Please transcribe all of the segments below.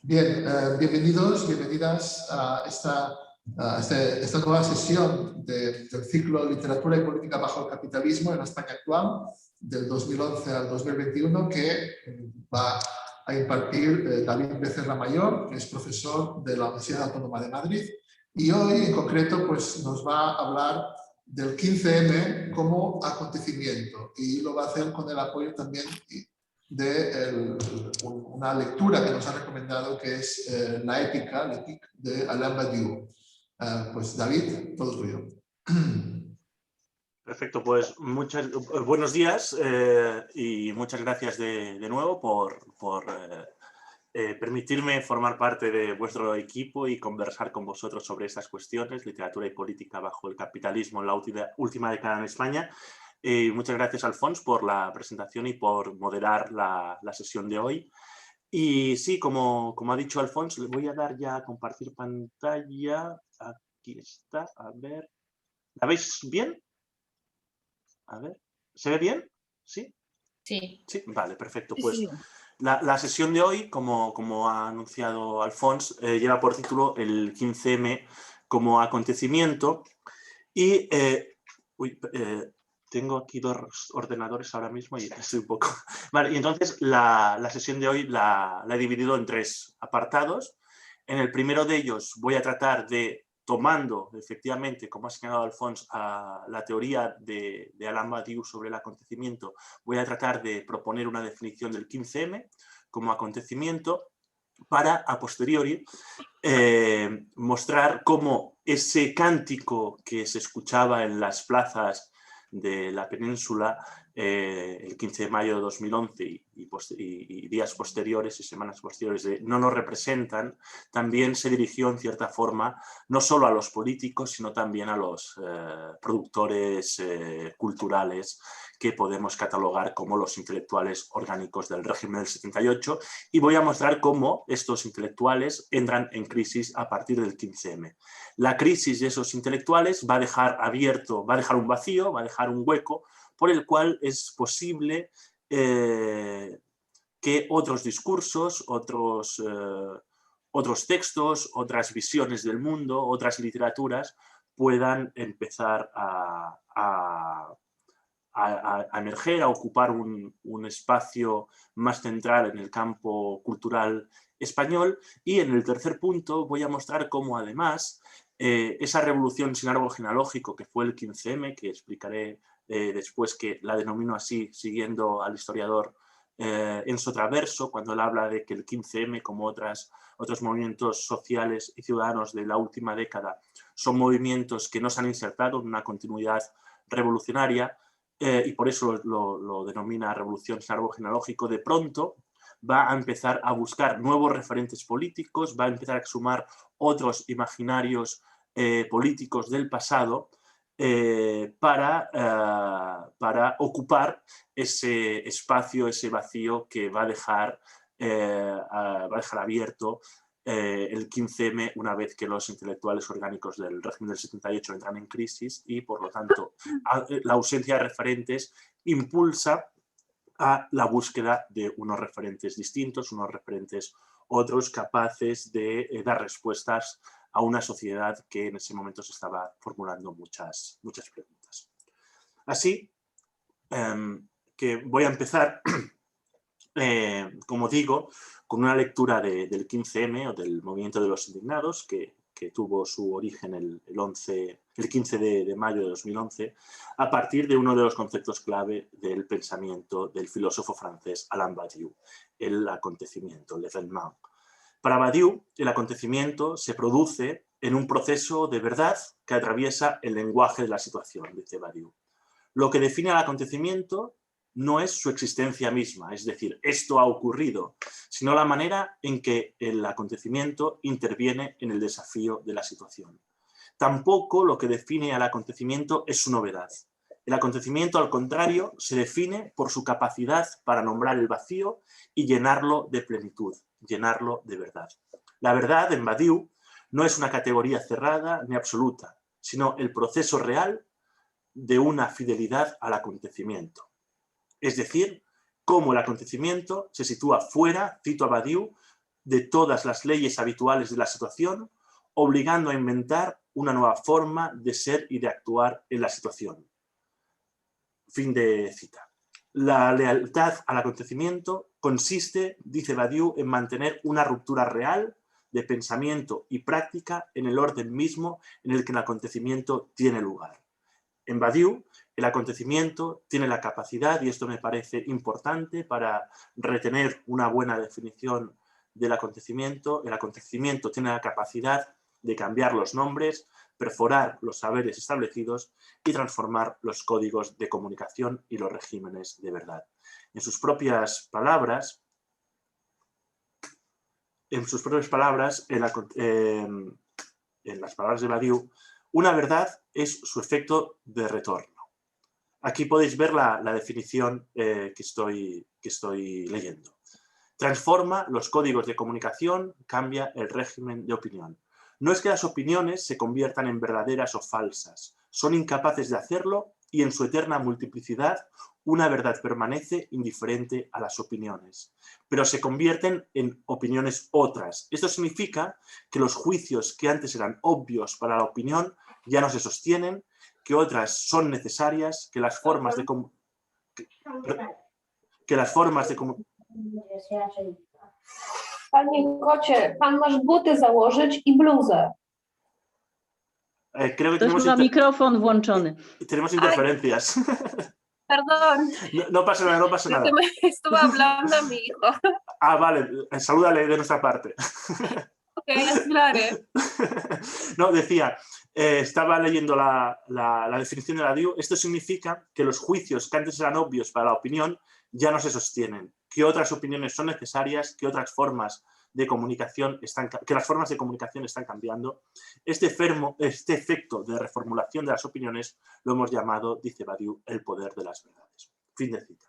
Bien, bienvenidos, bienvenidas a esta nueva sesión del ciclo Literatura y Política bajo el Capitalismo en la España actual, del 2011 al 2021, que va a impartir David Becerra Mayor, que es profesor de la Universidad Autónoma de Madrid. Y hoy, en concreto, pues, nos va a hablar del 15M como acontecimiento, y lo va a hacer con el apoyo también de una lectura que nos ha recomendado, que es La épica, l'Épique de Alain Badiou. Pues David, todo tuyo. Perfecto, pues buenos días y muchas gracias de nuevo por permitirme formar parte de vuestro equipo y conversar con vosotros sobre estas cuestiones, literatura y política bajo el capitalismo en la última década en España. Muchas gracias, Alfons, por la presentación y por moderar la sesión de hoy. Y sí, como ha dicho Alfons, le voy a dar ya a compartir pantalla. Aquí está, a ver. ¿La veis bien? A ver, ¿se ve bien? ¿Sí? Sí. Sí, vale, perfecto. Pues la sesión de hoy, como ha anunciado Alfons, lleva por título el 15M como acontecimiento. Y tengo aquí dos ordenadores ahora mismo y estoy un poco... Vale, y entonces la sesión de hoy la he dividido en tres apartados. En el primero de ellos voy a tratar de, tomando efectivamente, como ha señalado Alfons, a la teoría de Alain Badiou sobre el acontecimiento, voy a tratar de proponer una definición del 15M como acontecimiento para, a posteriori, mostrar cómo ese cántico que se escuchaba en las plazas de la península el 15 de mayo de 2011 y días posteriores y semanas posteriores de no nos representan, también se dirigió en cierta forma no solo a los políticos, sino también a los productores culturales que podemos catalogar como los intelectuales orgánicos del régimen del 78, y voy a mostrar cómo estos intelectuales entran en crisis a partir del 15M. La crisis de esos intelectuales va a dejar abierto, va a dejar un vacío, va a dejar un hueco por el cual es posible que otros discursos, otros textos, otras visiones del mundo, otras literaturas puedan empezar a emerger, a ocupar un espacio más central en el campo cultural español. Y en el tercer punto voy a mostrar cómo además esa revolución sin árbol genealógico que fue el 15M, que explicaré después, que la denomino así siguiendo al historiador Enzo Traverso, cuando él habla de que el 15M, como otros movimientos sociales y ciudadanos de la última década, son movimientos que no se han insertado en una continuidad revolucionaria, y por eso lo denomina revolución sin árbol genealógico. De pronto va a empezar a buscar nuevos referentes políticos, va a empezar a exhumar otros imaginarios políticos del pasado para ocupar ese espacio, ese vacío que va a dejar abierto el 15M una vez que los intelectuales orgánicos del régimen del 78 entran en crisis, y por lo tanto la ausencia de referentes impulsa a la búsqueda de unos referentes distintos, unos referentes otros capaces de dar respuestas a una sociedad que en ese momento se estaba formulando muchas preguntas. Así que voy a empezar, como digo, con una lectura del 15M o del movimiento de los indignados, que tuvo su origen el 15 de mayo de 2011, a partir de uno de los conceptos clave del pensamiento del filósofo francés Alain Badiou, el acontecimiento, l'événement. Para Badiou, el acontecimiento se produce en un proceso de verdad que atraviesa el lenguaje de la situación, dice Badiou. Lo que define al acontecimiento no es su existencia misma, es decir, esto ha ocurrido, sino la manera en que el acontecimiento interviene en el desafío de la situación. Tampoco lo que define al acontecimiento es su novedad. El acontecimiento, al contrario, se define por su capacidad para nombrar el vacío y llenarlo de plenitud, llenarlo de verdad. La verdad, en Badiou, no es una categoría cerrada ni absoluta, sino el proceso real de una fidelidad al acontecimiento. Es decir, cómo el acontecimiento se sitúa fuera, cito a Badiou, de todas las leyes habituales de la situación, obligando a inventar una nueva forma de ser y de actuar en la situación. Fin de cita. La lealtad al acontecimiento consiste, dice Badiou, en mantener una ruptura real de pensamiento y práctica en el orden mismo en el que el acontecimiento tiene lugar. En Badiou, el acontecimiento tiene la capacidad, y esto me parece importante para retener una buena definición del acontecimiento, el acontecimiento tiene la capacidad de cambiar los nombres, perforar los saberes establecidos y transformar los códigos de comunicación y los regímenes de verdad. En sus propias palabras, en las palabras de Badiou, una verdad es su efecto de retorno. Aquí podéis ver la definición que estoy leyendo. Transforma los códigos de comunicación, cambia el régimen de opinión. No es que las opiniones se conviertan en verdaderas o falsas, son incapaces de hacerlo y en su eterna multiplicidad una verdad permanece indiferente a las opiniones, pero se convierten en opiniones otras. Esto significa que los juicios que antes eran obvios para la opinión ya no se sostienen, que otras son necesarias, que las formas de Panie kocie, pan masz buty założyć i bluzę. Creo que Ktoś ma mikrofon włączony. Tenemos interferencias. Perdón. No pasa nada, no pasa nada. Estuvo hablando a mi hijo. Ah, vale, salúdale de nuestra parte. Ok, aclaré. No, decía, estaba leyendo la definición de Badiou. Esto significa que los juicios que antes eran obvios para la opinión ya no se sostienen, que otras opiniones son necesarias, que otras formas de comunicación que las formas de comunicación están cambiando. Este efecto de reformulación de las opiniones lo hemos llamado, dice Badiou, el poder de las verdades. Fin de cita.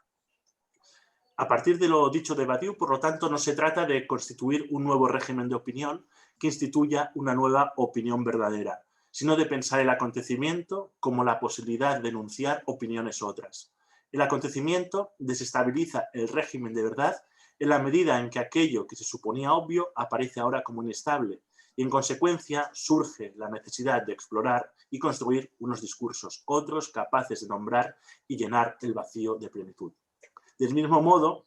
A partir de lo dicho de Badiou, por lo tanto, no se trata de constituir un nuevo régimen de opinión que instituya una nueva opinión verdadera, sino de pensar el acontecimiento como la posibilidad de enunciar opiniones otras. El acontecimiento desestabiliza el régimen de verdad en la medida en que aquello que se suponía obvio aparece ahora como inestable y, en consecuencia, surge la necesidad de explorar y construir unos discursos otros capaces de nombrar y llenar el vacío de plenitud. Del mismo modo,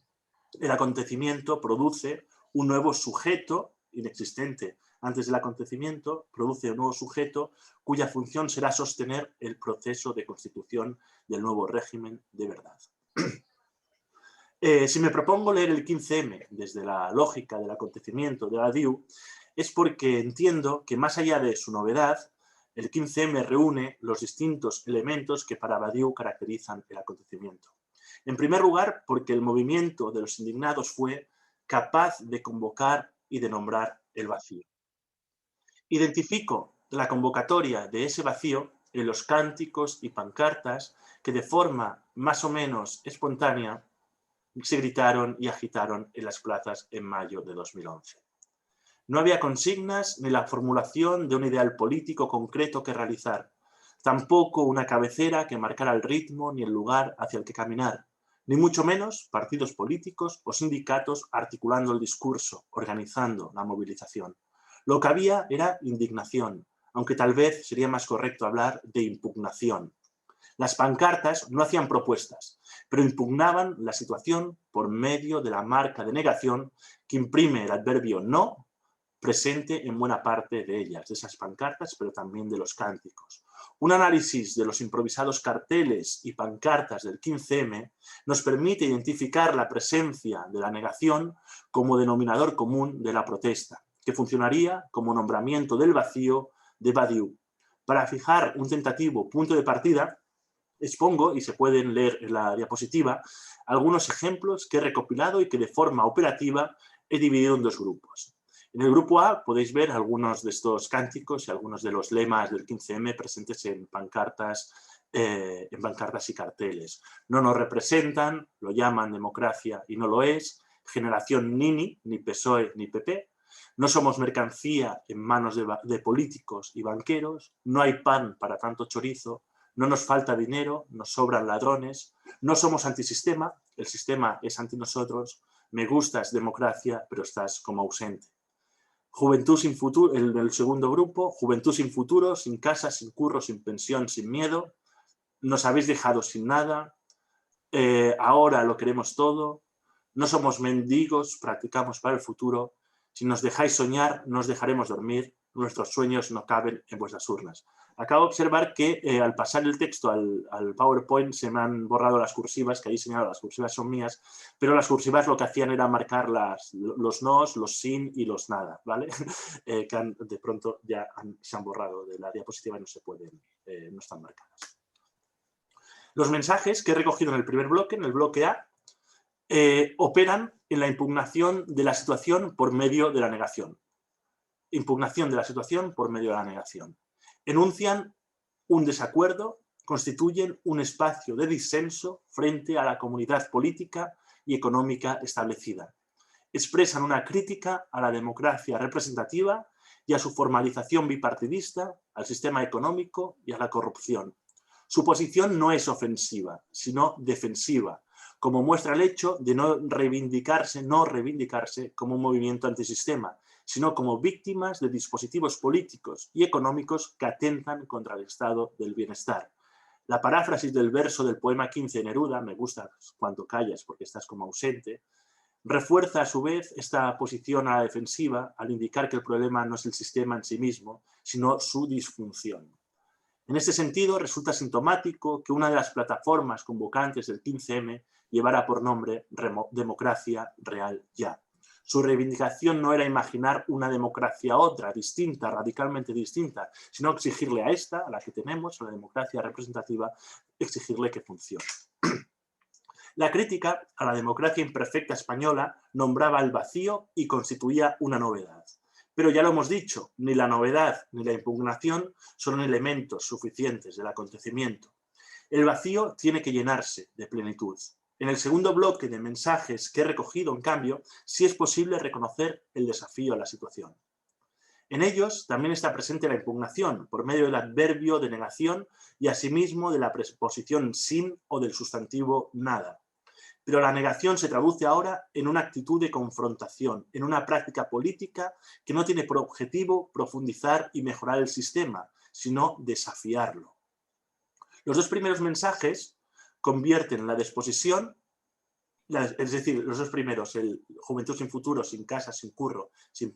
el acontecimiento produce un nuevo sujeto inexistente. Antes del acontecimiento, produce un nuevo sujeto cuya función será sostener el proceso de constitución del nuevo régimen de verdad. Si me propongo leer el 15M desde la lógica del acontecimiento de Badiou, es porque entiendo que más allá de su novedad, el 15M reúne los distintos elementos que para Badiou caracterizan el acontecimiento. En primer lugar, porque el movimiento de los indignados fue capaz de convocar y de nombrar el vacío. Identifico la convocatoria de ese vacío en los cánticos y pancartas que de forma más o menos espontánea se gritaron y agitaron en las plazas en mayo de 2011. No había consignas ni la formulación de un ideal político concreto que realizar, tampoco una cabecera que marcara el ritmo ni el lugar hacia el que caminar, ni mucho menos partidos políticos o sindicatos articulando el discurso, organizando la movilización. Lo que había era indignación, aunque tal vez sería más correcto hablar de impugnación. Las pancartas no hacían propuestas, pero impugnaban la situación por medio de la marca de negación que imprime el adverbio no presente en buena parte de ellas, de esas pancartas, pero también de los cánticos. Un análisis de los improvisados carteles y pancartas del 15M nos permite identificar la presencia de la negación como denominador común de la protesta, que funcionaría como nombramiento del vacío de Badiou. Para fijar un tentativo punto de partida, expongo, y se pueden leer en la diapositiva, algunos ejemplos que he recopilado y que de forma operativa he dividido en dos grupos. En el grupo A podéis ver algunos de estos cánticos y algunos de los lemas del 15M presentes en pancartas y carteles. No nos representan, lo llaman democracia y no lo es, generación Nini, ni PSOE ni PP, no somos mercancía en manos de políticos y banqueros, no hay pan para tanto chorizo, no nos falta dinero, nos sobran ladrones, no somos antisistema, el sistema es anti nosotros, Me gustas democracia, pero estás como ausente. Juventud sin futuro, el segundo grupo, juventud sin futuro, sin casa, sin curro, sin pensión, sin miedo. Nos habéis dejado sin nada. Ahora lo queremos todo. No somos mendigos, practicamos para el futuro. Si nos dejáis soñar, no os dejaremos dormir. Nuestros sueños no caben en vuestras urnas. Acabo de observar que al pasar el texto al PowerPoint se me han borrado las cursivas, que ahí señalo, las cursivas son mías, pero las cursivas lo que hacían era marcar los nos, los sin y los nada, ¿vale? Que de pronto ya se han borrado de la diapositiva y no se pueden, no están marcadas. Los mensajes que he recogido en el primer bloque, en el bloque A, operan en la impugnación de la situación por medio de la negación. Impugnación de la situación por medio de la negación. Enuncian un desacuerdo, constituyen un espacio de disenso frente a la comunidad política y económica establecida. Expresan una crítica a la democracia representativa y a su formalización bipartidista, al sistema económico y a la corrupción. Su posición no es ofensiva, sino defensiva, como muestra el hecho de no reivindicarse como un movimiento antisistema, sino como víctimas de dispositivos políticos y económicos que atentan contra el estado del bienestar. La paráfrasis del verso del poema 15 de Neruda, me gusta cuando callas porque estás como ausente, refuerza a su vez esta posición a la defensiva al indicar que el problema no es el sistema en sí mismo, sino su disfunción. En este sentido, resulta sintomático que una de las plataformas convocantes del 15M llevara por nombre Democracia Real Ya. Su reivindicación no era imaginar una democracia otra, distinta, radicalmente distinta, sino exigirle a esta, a la que tenemos, a la democracia representativa, exigirle que funcione. La crítica a la democracia imperfecta española nombraba el vacío y constituía una novedad. Pero ya lo hemos dicho, ni la novedad ni la impugnación son elementos suficientes del acontecimiento. El vacío tiene que llenarse de plenitud. En el segundo bloque de mensajes que he recogido, en cambio, sí es posible reconocer el desafío a la situación. En ellos también está presente la impugnación por medio del adverbio de negación y asimismo de la preposición sin o del sustantivo nada. Pero la negación se traduce ahora en una actitud de confrontación, en una práctica política que no tiene por objetivo profundizar y mejorar el sistema, sino desafiarlo. Los dos primeros mensajes convierten la disposición, es decir, los dos primeros, el juventud sin futuro, sin casa, sin curro, sin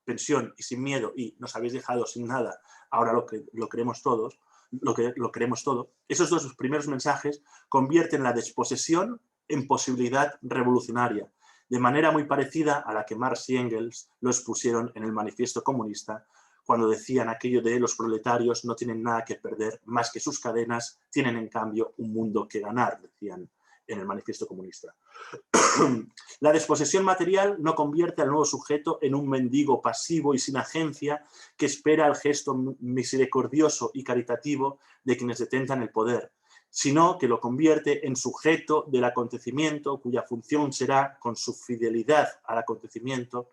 pensión y sin miedo, y nos habéis dejado sin nada, ahora lo queremos todos, lo queremos todo, esos dos primeros mensajes convierten la desposesión en posibilidad revolucionaria, de manera muy parecida a la que Marx y Engels lo expusieron en el Manifiesto Comunista, cuando decían aquello de los proletarios no tienen nada que perder más que sus cadenas, tienen en cambio un mundo que ganar, decían en el Manifiesto Comunista. La desposesión material no convierte al nuevo sujeto en un mendigo pasivo y sin agencia que espera el gesto misericordioso y caritativo de quienes detentan el poder, sino que lo convierte en sujeto del acontecimiento cuya función será, con su fidelidad al acontecimiento,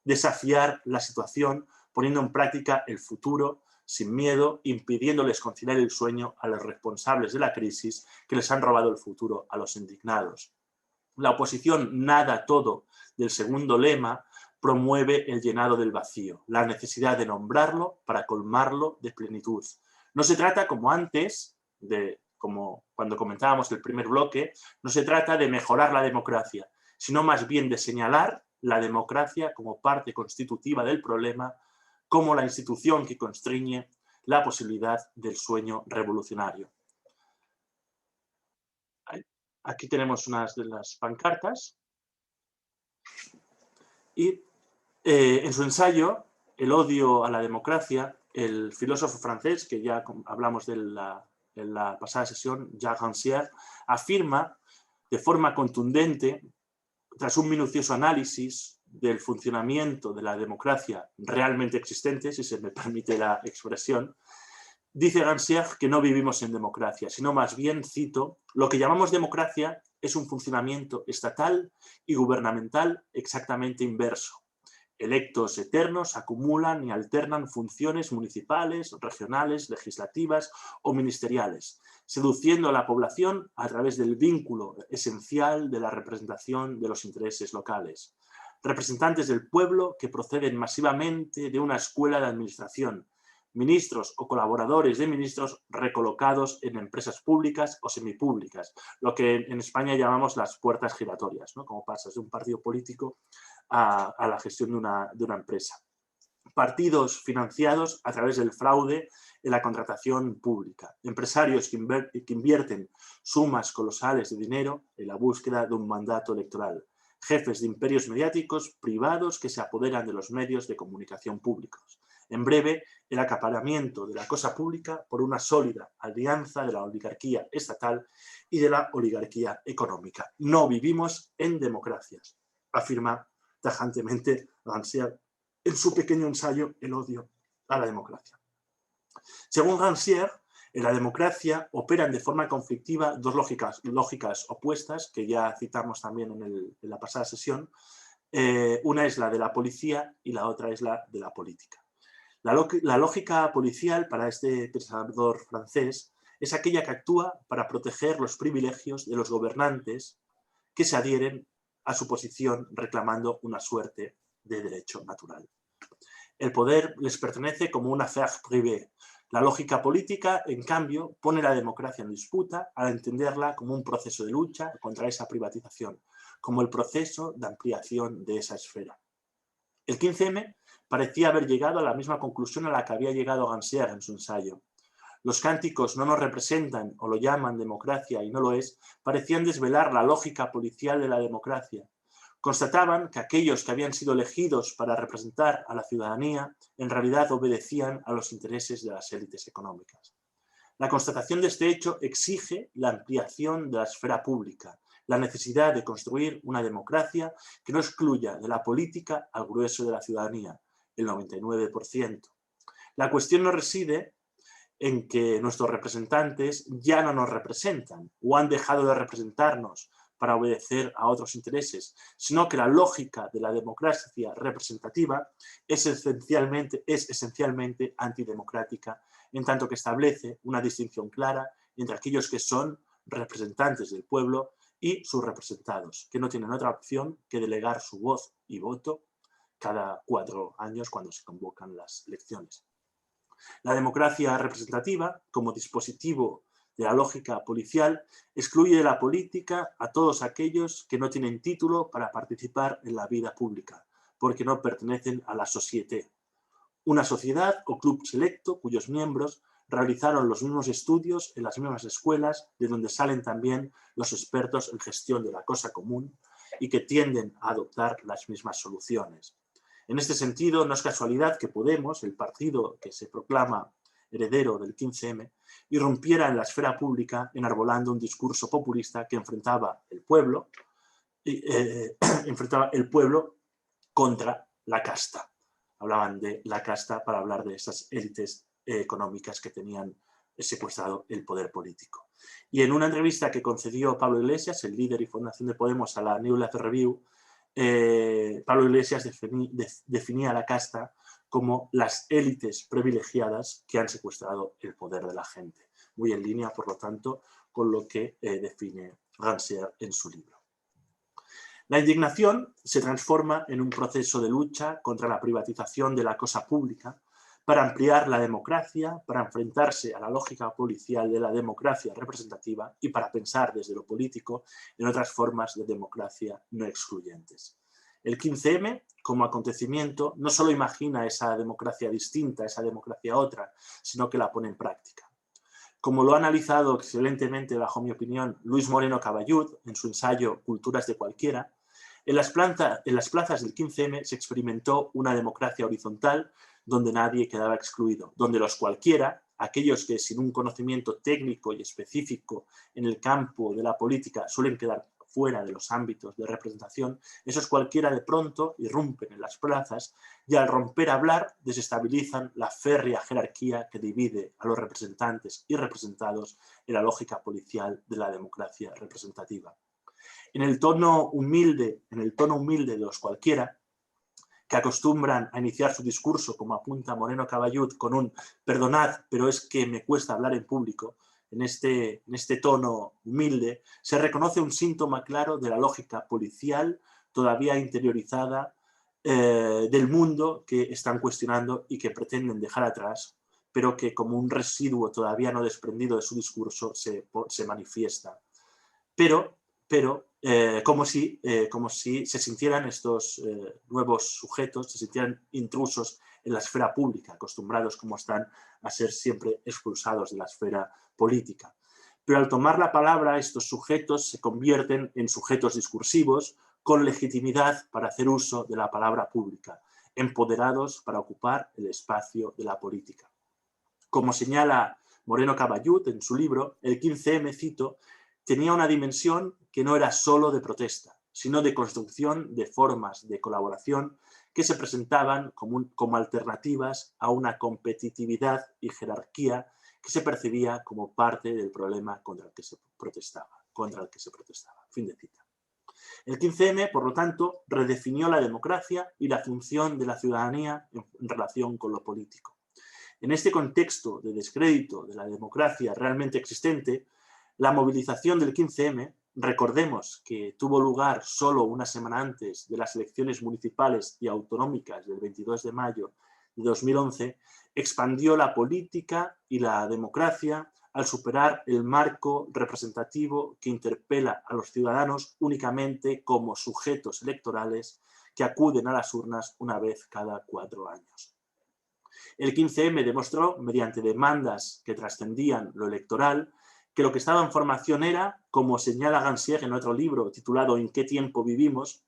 desafiar la situación poniendo en práctica el futuro sin miedo, impidiéndoles conciliar el sueño a los responsables de la crisis que les han robado el futuro a los indignados. La oposición nada-todo del segundo lema promueve el llenado del vacío, la necesidad de nombrarlo para colmarlo de plenitud. No se trata, como antes, como cuando comentábamos el primer bloque, no se trata de mejorar la democracia, sino más bien de señalar la democracia como parte constitutiva del problema, como la institución que constriñe la posibilidad del sueño revolucionario. Aquí tenemos unas de las pancartas y en su ensayo, El odio a la democracia, el filósofo francés, que ya hablamos en la pasada sesión, Jacques Rancière, afirma de forma contundente, tras un minucioso análisis del funcionamiento de la democracia realmente existente, si se me permite la expresión, dice Rancière que no vivimos en democracia, sino más bien, cito, lo que llamamos democracia es un funcionamiento estatal y gubernamental exactamente inverso. Electos eternos acumulan y alternan funciones municipales, regionales, legislativas o ministeriales, seduciendo a la población a través del vínculo esencial de la representación de los intereses locales. Representantes del pueblo que proceden masivamente de una escuela de administración, ministros o colaboradores de ministros recolocados en empresas públicas o semipúblicas, lo que en España llamamos las puertas giratorias, ¿no? Como pasas de un partido político a la gestión de una empresa. Partidos financiados a través del fraude en la contratación pública, empresarios que invierten sumas colosales de dinero en la búsqueda de un mandato electoral, jefes de imperios mediáticos privados que se apoderan de los medios de comunicación públicos. En breve, el acaparamiento de la cosa pública por una sólida alianza de la oligarquía estatal y de la oligarquía económica. No vivimos en democracias, afirma tajantemente Rancière en su pequeño ensayo El odio a la democracia. Según Rancière, en la democracia operan de forma conflictiva dos lógicas opuestas, que ya citamos también en la pasada sesión. Una es la de la policía y la otra es la de la política. La lógica policial para este pensador francés es aquella que actúa para proteger los privilegios de los gobernantes que se adhieren a su posición reclamando una suerte de derecho natural. El poder les pertenece como una affaire privée. La lógica política, en cambio, pone la democracia en disputa al entenderla como un proceso de lucha contra esa privatización, como el proceso de ampliación de esa esfera. El 15M parecía haber llegado a la misma conclusión a la que había llegado Rancière en su ensayo. Los cánticos no nos representan o lo llaman democracia y no lo es, parecían desvelar la lógica policial de la democracia. Constataban que aquellos que habían sido elegidos para representar a la ciudadanía en realidad obedecían a los intereses de las élites económicas. La constatación de este hecho exige la ampliación de la esfera pública, la necesidad de construir una democracia que no excluya de la política al grueso de la ciudadanía, el 99%. La cuestión no reside en que nuestros representantes ya no nos representan o han dejado de representarnos para obedecer a otros intereses, sino que la lógica de la democracia representativa es esencialmente antidemocrática, en tanto que establece una distinción clara entre aquellos que son representantes del pueblo y sus representados, que no tienen otra opción que delegar su voz y voto cada 4 años cuando se convocan las elecciones. La democracia representativa, como dispositivo de la lógica policial, excluye de la política a todos aquellos que no tienen título para participar en la vida pública, porque no pertenecen a la société, una sociedad o club selecto cuyos miembros realizaron los mismos estudios en las mismas escuelas, de donde salen también los expertos en gestión de la cosa común y que tienden a adoptar las mismas soluciones. En este sentido, no es casualidad que Podemos, el partido que se proclama heredero del 15M, irrumpiera en la esfera pública enarbolando un discurso populista que enfrentaba el pueblo contra la casta. Hablaban de la casta para hablar de esas élites económicas que tenían secuestrado el poder político. Y en una entrevista que concedió Pablo Iglesias, el líder y fundación de Podemos, a la New Left Review, Pablo Iglesias definía a la casta como las élites privilegiadas que han secuestrado el poder de la gente. Muy en línea, por lo tanto, con lo que define Rancière en su libro. La indignación se transforma en un proceso de lucha contra la privatización de la cosa pública para ampliar la democracia, para enfrentarse a la lógica policial de la democracia representativa y para pensar desde lo político en otras formas de democracia no excluyentes. El 15M, como acontecimiento, no solo imagina esa democracia distinta, esa democracia otra, sino que la pone en práctica. Como lo ha analizado excelentemente, bajo mi opinión, Luis Moreno Caballud en su ensayo Culturas de cualquiera, en las plazas del 15M se experimentó una democracia horizontal donde nadie quedaba excluido, donde los cualquiera, aquellos que sin un conocimiento técnico y específico en el campo de la política suelen quedar fuera de los ámbitos de representación, esos cualquiera de pronto irrumpen en las plazas y al romper a hablar desestabilizan la férrea jerarquía que divide a los representantes y representados en la lógica policial de la democracia representativa. En el tono humilde de los cualquiera, que acostumbran a iniciar su discurso, como apunta Moreno Caballud, con un «perdonad, pero es que me cuesta hablar en público», en este tono humilde, se reconoce un síntoma claro de la lógica policial todavía interiorizada del mundo que están cuestionando y que pretenden dejar atrás, pero que como un residuo todavía no desprendido de su discurso se manifiesta. Pero como si se sintieran estos nuevos sujetos, se sintieran intrusos en la esfera pública, acostumbrados como están a ser siempre expulsados de la esfera política. Pero al tomar la palabra, estos sujetos se convierten en sujetos discursivos con legitimidad para hacer uso de la palabra pública, empoderados para ocupar el espacio de la política. Como señala Moreno Caballud en su libro, el 15M, cito, tenía una dimensión que no era solo de protesta, sino de construcción de formas de colaboración que se presentaban como alternativas a una competitividad y jerarquía que se percibía como parte del problema contra el que se protestaba. Fin de cita. El 15M, por lo tanto, redefinió la democracia y la función de la ciudadanía en relación con lo político. En este contexto de descrédito de la democracia realmente existente, la movilización del 15M, recordemos que tuvo lugar solo una semana antes de las elecciones municipales y autonómicas del 22 de mayo de 2011, expandió la política y la democracia al superar el marco representativo que interpela a los ciudadanos únicamente como sujetos electorales que acuden a las urnas una vez cada 4 años. El 15M demostró, mediante demandas que trascendían lo electoral, que lo que estaba en formación era, como señala Gansier en otro libro titulado ¿En qué tiempo vivimos?,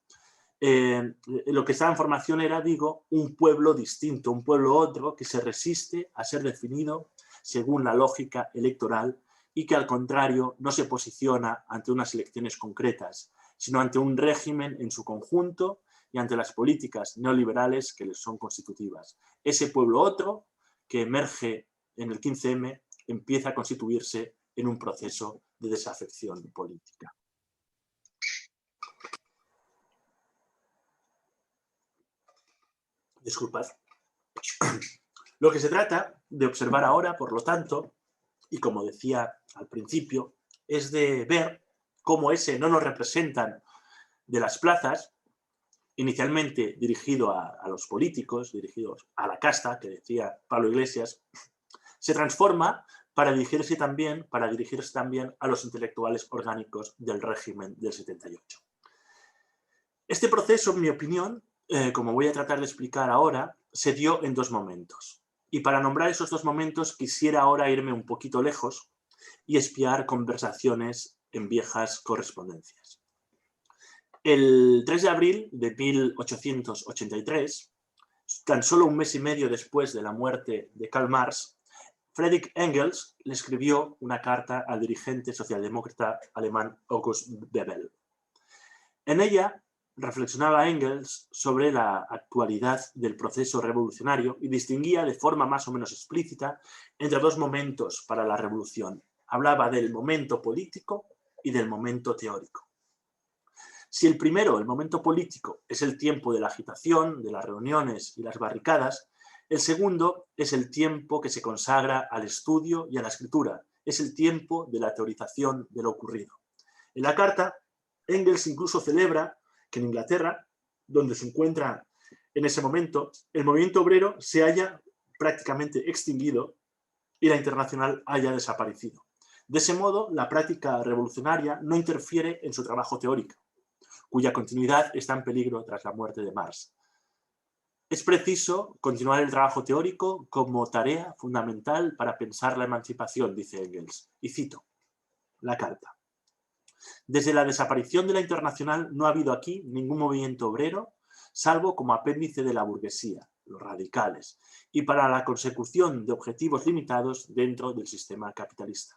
lo que estaba en formación era, digo, un pueblo distinto, un pueblo otro que se resiste a ser definido según la lógica electoral y que al contrario no se posiciona ante unas elecciones concretas, sino ante un régimen en su conjunto y ante las políticas neoliberales que les son constitutivas. Ese pueblo otro que emerge en el 15M empieza a constituirse en un proceso de desafección política. Disculpad. Lo que se trata de observar ahora, por lo tanto, y como decía al principio, es de ver cómo ese no nos representan de las plazas, inicialmente dirigido a los políticos, dirigidos a la casta, que decía Pablo Iglesias, se transforma para dirigirse también a los intelectuales orgánicos del régimen del 78. Este proceso, en mi opinión, como voy a tratar de explicar ahora, se dio en 2 momentos. Y para nombrar esos 2 momentos quisiera ahora irme un poquito lejos y espiar conversaciones en viejas correspondencias. El 3 de abril de 1883, tan solo un mes y medio después de la muerte de Karl Marx, Friedrich Engels le escribió una carta al dirigente socialdemócrata alemán August Bebel. En ella reflexionaba Engels sobre la actualidad del proceso revolucionario y distinguía de forma más o menos explícita entre 2 momentos para la revolución. Hablaba del momento político y del momento teórico. Si el primero, el momento político, es el tiempo de la agitación, de las reuniones y las barricadas, el segundo es el tiempo que se consagra al estudio y a la escritura, es el tiempo de la teorización de lo ocurrido. En la carta, Engels incluso celebra que en Inglaterra, donde se encuentra en ese momento, el movimiento obrero se haya prácticamente extinguido y la Internacional haya desaparecido. De ese modo, la práctica revolucionaria no interfiere en su trabajo teórico, cuya continuidad está en peligro tras la muerte de Marx. Es preciso continuar el trabajo teórico como tarea fundamental para pensar la emancipación, dice Engels. Y cito la carta. Desde la desaparición de la Internacional no ha habido aquí ningún movimiento obrero, salvo como apéndice de la burguesía, los radicales, y para la consecución de objetivos limitados dentro del sistema capitalista.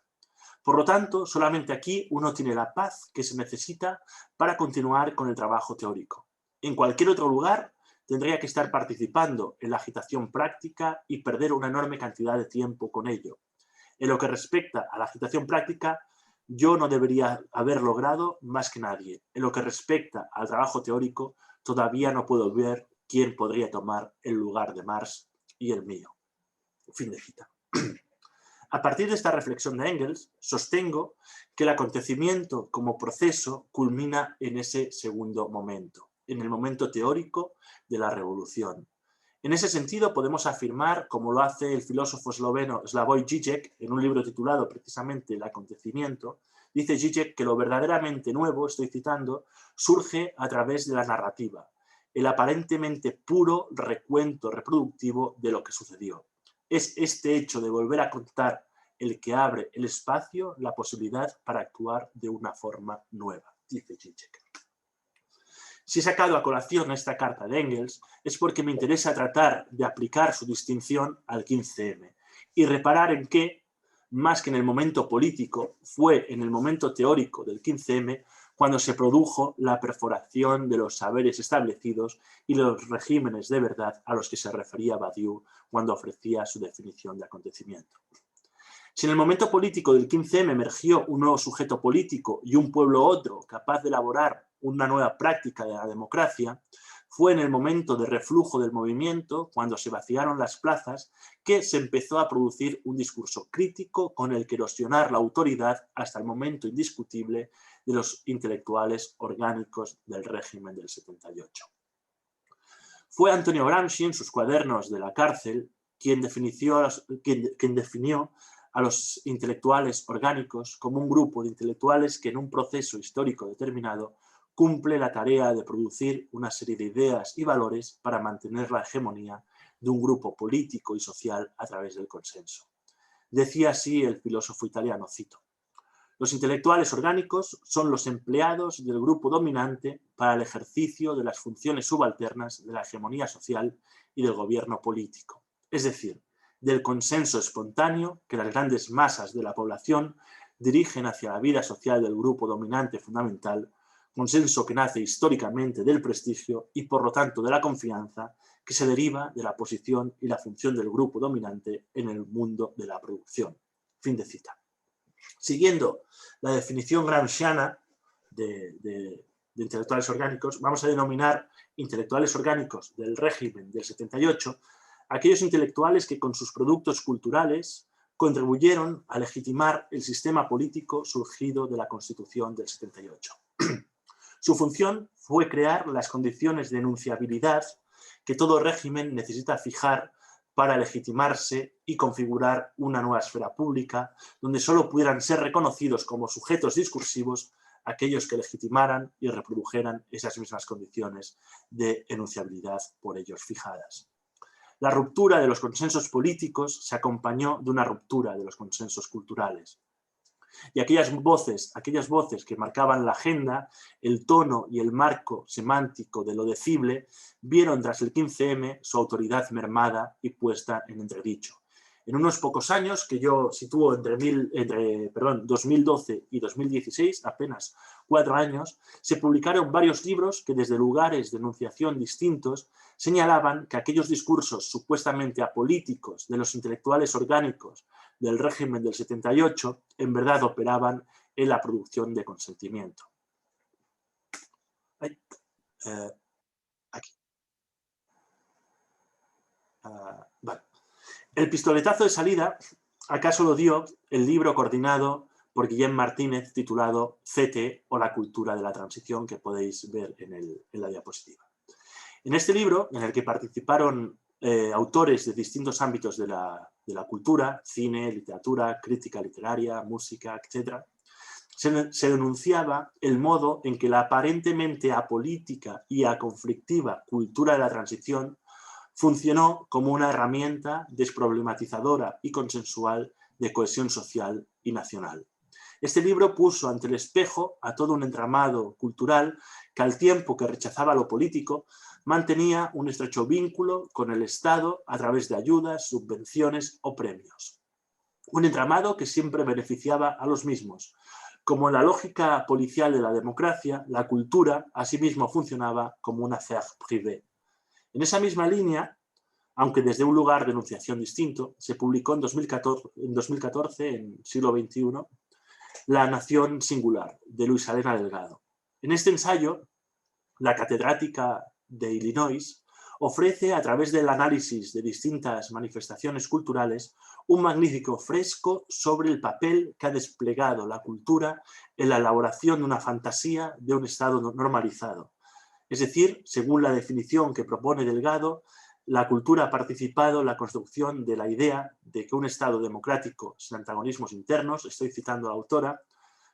Por lo tanto, solamente aquí uno tiene la paz que se necesita para continuar con el trabajo teórico. En cualquier otro lugar tendría que estar participando en la agitación práctica y perder una enorme cantidad de tiempo con ello. En lo que respecta a la agitación práctica, yo no debería haber logrado más que nadie. En lo que respecta al trabajo teórico, todavía no puedo ver quién podría tomar el lugar de Marx y el mío. Fin de cita. A partir de esta reflexión de Engels, sostengo que el acontecimiento como proceso culmina en ese segundo momento, en el momento teórico de la revolución. En ese sentido, podemos afirmar, como lo hace el filósofo esloveno Slavoj Žižek en un libro titulado precisamente El acontecimiento, dice Žižek que lo verdaderamente nuevo, estoy citando, surge a través de la narrativa, el aparentemente puro recuento reproductivo de lo que sucedió. Es este hecho de volver a contar el que abre el espacio, la posibilidad para actuar de una forma nueva, dice Žižek. Si he sacado a colación esta carta de Engels es porque me interesa tratar de aplicar su distinción al 15M y reparar en que, más que en el momento político, fue en el momento teórico del 15M cuando se produjo la perforación de los saberes establecidos y los regímenes de verdad a los que se refería Badiou cuando ofrecía su definición de acontecimiento. Si en el momento político del 15M emergió un nuevo sujeto político y un pueblo otro capaz de elaborar una nueva práctica de la democracia, fue en el momento de reflujo del movimiento, cuando se vaciaron las plazas, que se empezó a producir un discurso crítico con el que erosionar la autoridad hasta el momento indiscutible de los intelectuales orgánicos del régimen del 78. Fue Antonio Gramsci, en sus cuadernos de la cárcel, quien definió a los intelectuales orgánicos como un grupo de intelectuales que en un proceso histórico determinado cumple la tarea de producir una serie de ideas y valores para mantener la hegemonía de un grupo político y social a través del consenso. Decía así el filósofo italiano, cito: los intelectuales orgánicos son los empleados del grupo dominante para el ejercicio de las funciones subalternas de la hegemonía social y del gobierno político, es decir, del consenso espontáneo que las grandes masas de la población dirigen hacia la vida social del grupo dominante fundamental, consenso que nace históricamente del prestigio y por lo tanto de la confianza que se deriva de la posición y la función del grupo dominante en el mundo de la producción. Fin de cita. Siguiendo la definición gramsciana de intelectuales orgánicos, vamos a denominar intelectuales orgánicos del régimen del 78 aquellos intelectuales que con sus productos culturales contribuyeron a legitimar el sistema político surgido de la Constitución del 78. Su función fue crear las condiciones de enunciabilidad que todo régimen necesita fijar para legitimarse y configurar una nueva esfera pública donde solo pudieran ser reconocidos como sujetos discursivos aquellos que legitimaran y reprodujeran esas mismas condiciones de enunciabilidad por ellos fijadas. La ruptura de los consensos políticos se acompañó de una ruptura de los consensos culturales. Y aquellas voces que marcaban la agenda, el tono y el marco semántico de lo decible, vieron tras el 15M su autoridad mermada y puesta en entredicho. En unos pocos años, que yo sitúo entre 2012 y 2016, apenas 4 años, se publicaron varios libros que desde lugares de enunciación distintos señalaban que aquellos discursos supuestamente apolíticos de los intelectuales orgánicos del régimen del 78 en verdad operaban en la producción de consentimiento. Aquí. Vale. El pistoletazo de salida acaso lo dio el libro coordinado por Guillem Martínez titulado CT o la cultura de la transición, que podéis ver en la diapositiva. En este libro, en el que participaron autores de distintos ámbitos de la cultura, cine, literatura, crítica literaria, música, etc., se denunciaba el modo en que la aparentemente apolítica y aconflictiva cultura de la transición funcionó como una herramienta desproblematizadora y consensual de cohesión social y nacional. Este libro puso ante el espejo a todo un entramado cultural que, al tiempo que rechazaba lo político, mantenía un estrecho vínculo con el Estado a través de ayudas, subvenciones o premios. Un entramado que siempre beneficiaba a los mismos. Como en la lógica policial de la democracia, la cultura asimismo funcionaba como una affaire privée. En esa misma línea, aunque desde un lugar de enunciación distinto, se publicó en 2014, en siglo XXI, La nación singular, de Luisa Elena Delgado. En este ensayo, la catedrática de Illinois ofrece, a través del análisis de distintas manifestaciones culturales, un magnífico fresco sobre el papel que ha desplegado la cultura en la elaboración de una fantasía de un estado normalizado. Es decir, según la definición que propone Delgado, la cultura ha participado en la construcción de la idea de que un estado democrático sin antagonismos internos, estoy citando a la autora,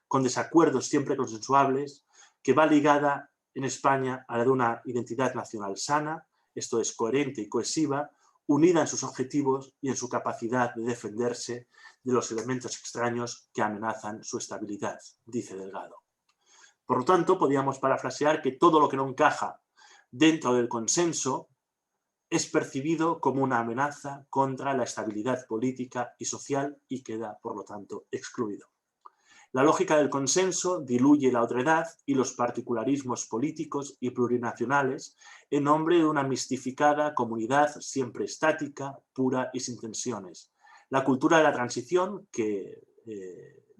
con desacuerdos siempre consensuables, que va ligada en España a la de una identidad nacional sana, esto es, coherente y cohesiva, unida en sus objetivos y en su capacidad de defenderse de los elementos extraños que amenazan su estabilidad, dice Delgado. Por lo tanto, podríamos parafrasear que todo lo que no encaja dentro del consenso es percibido como una amenaza contra la estabilidad política y social y queda, por lo tanto, excluido. La lógica del consenso diluye la otredad y los particularismos políticos y plurinacionales en nombre de una mistificada comunidad siempre estática, pura y sin tensiones. La cultura de la transición, que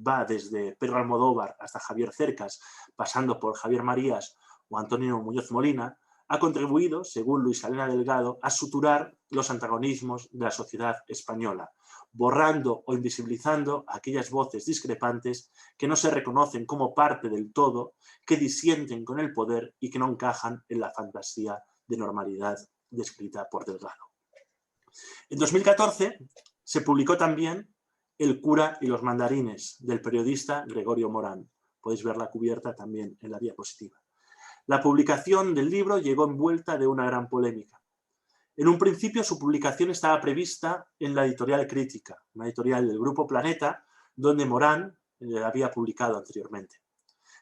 va desde Pedro Almodóvar hasta Javier Cercas, pasando por Javier Marías o Antonio Muñoz Molina, ha contribuido, según Luisa Elena Delgado, a suturar los antagonismos de la sociedad española, borrando o invisibilizando aquellas voces discrepantes que no se reconocen como parte del todo, que disienten con el poder y que no encajan en la fantasía de normalidad descrita por Delgado. En 2014 se publicó también El cura y los mandarines, del periodista Gregorio Morán. Podéis ver la cubierta también en la diapositiva. La publicación del libro llegó envuelta de una gran polémica. En un principio su publicación estaba prevista en la editorial Crítica, una editorial del Grupo Planeta, donde Morán había publicado anteriormente.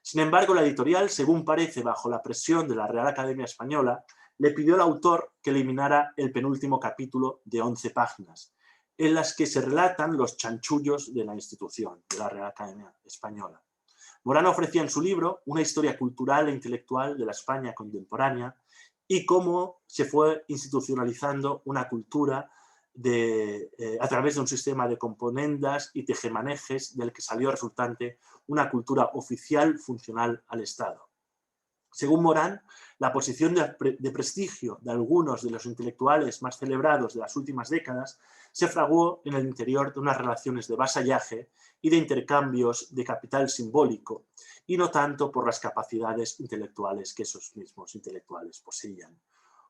Sin embargo, la editorial, según parece bajo la presión de la Real Academia Española, le pidió al autor que eliminara el penúltimo capítulo de 11 páginas, en las que se relatan los chanchullos de la institución, de la Real Academia Española. Morán ofrecía en su libro una historia cultural e intelectual de la España contemporánea y cómo se fue institucionalizando una cultura a través de un sistema de componendas y tejemanejes del que salió resultante una cultura oficial funcional al Estado. Según Morán, la posición de prestigio de algunos de los intelectuales más celebrados de las últimas décadas se fraguó en el interior de unas relaciones de vasallaje y de intercambios de capital simbólico, y no tanto por las capacidades intelectuales que esos mismos intelectuales poseían.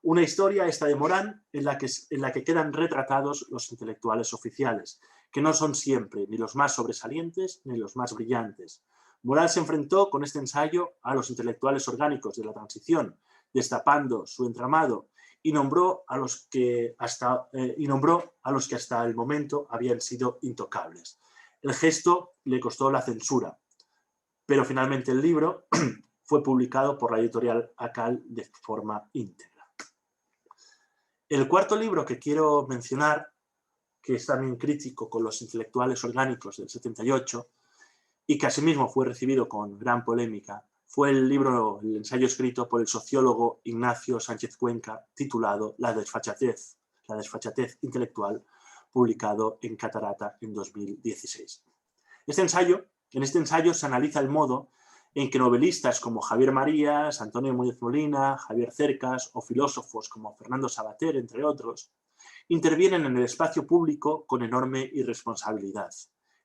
Una historia esta de Morán en la que quedan retratados los intelectuales oficiales, que no son siempre ni los más sobresalientes ni los más brillantes. Morán se enfrentó con este ensayo a los intelectuales orgánicos de la transición, destapando su entramado y nombró a los que hasta el momento habían sido intocables. El gesto le costó la censura, pero finalmente el libro fue publicado por la editorial ACAL de forma íntegra. El cuarto libro que quiero mencionar, que es también crítico con los intelectuales orgánicos del 78, y que asimismo fue recibido con gran polémica, fue el ensayo escrito por el sociólogo Ignacio Sánchez Cuenca, titulado La desfachatez intelectual, publicado en Catarata en 2016. En este ensayo se analiza el modo en que novelistas como Javier Marías, Antonio Muñoz Molina, Javier Cercas o filósofos como Fernando Savater, entre otros, intervienen en el espacio público con enorme irresponsabilidad.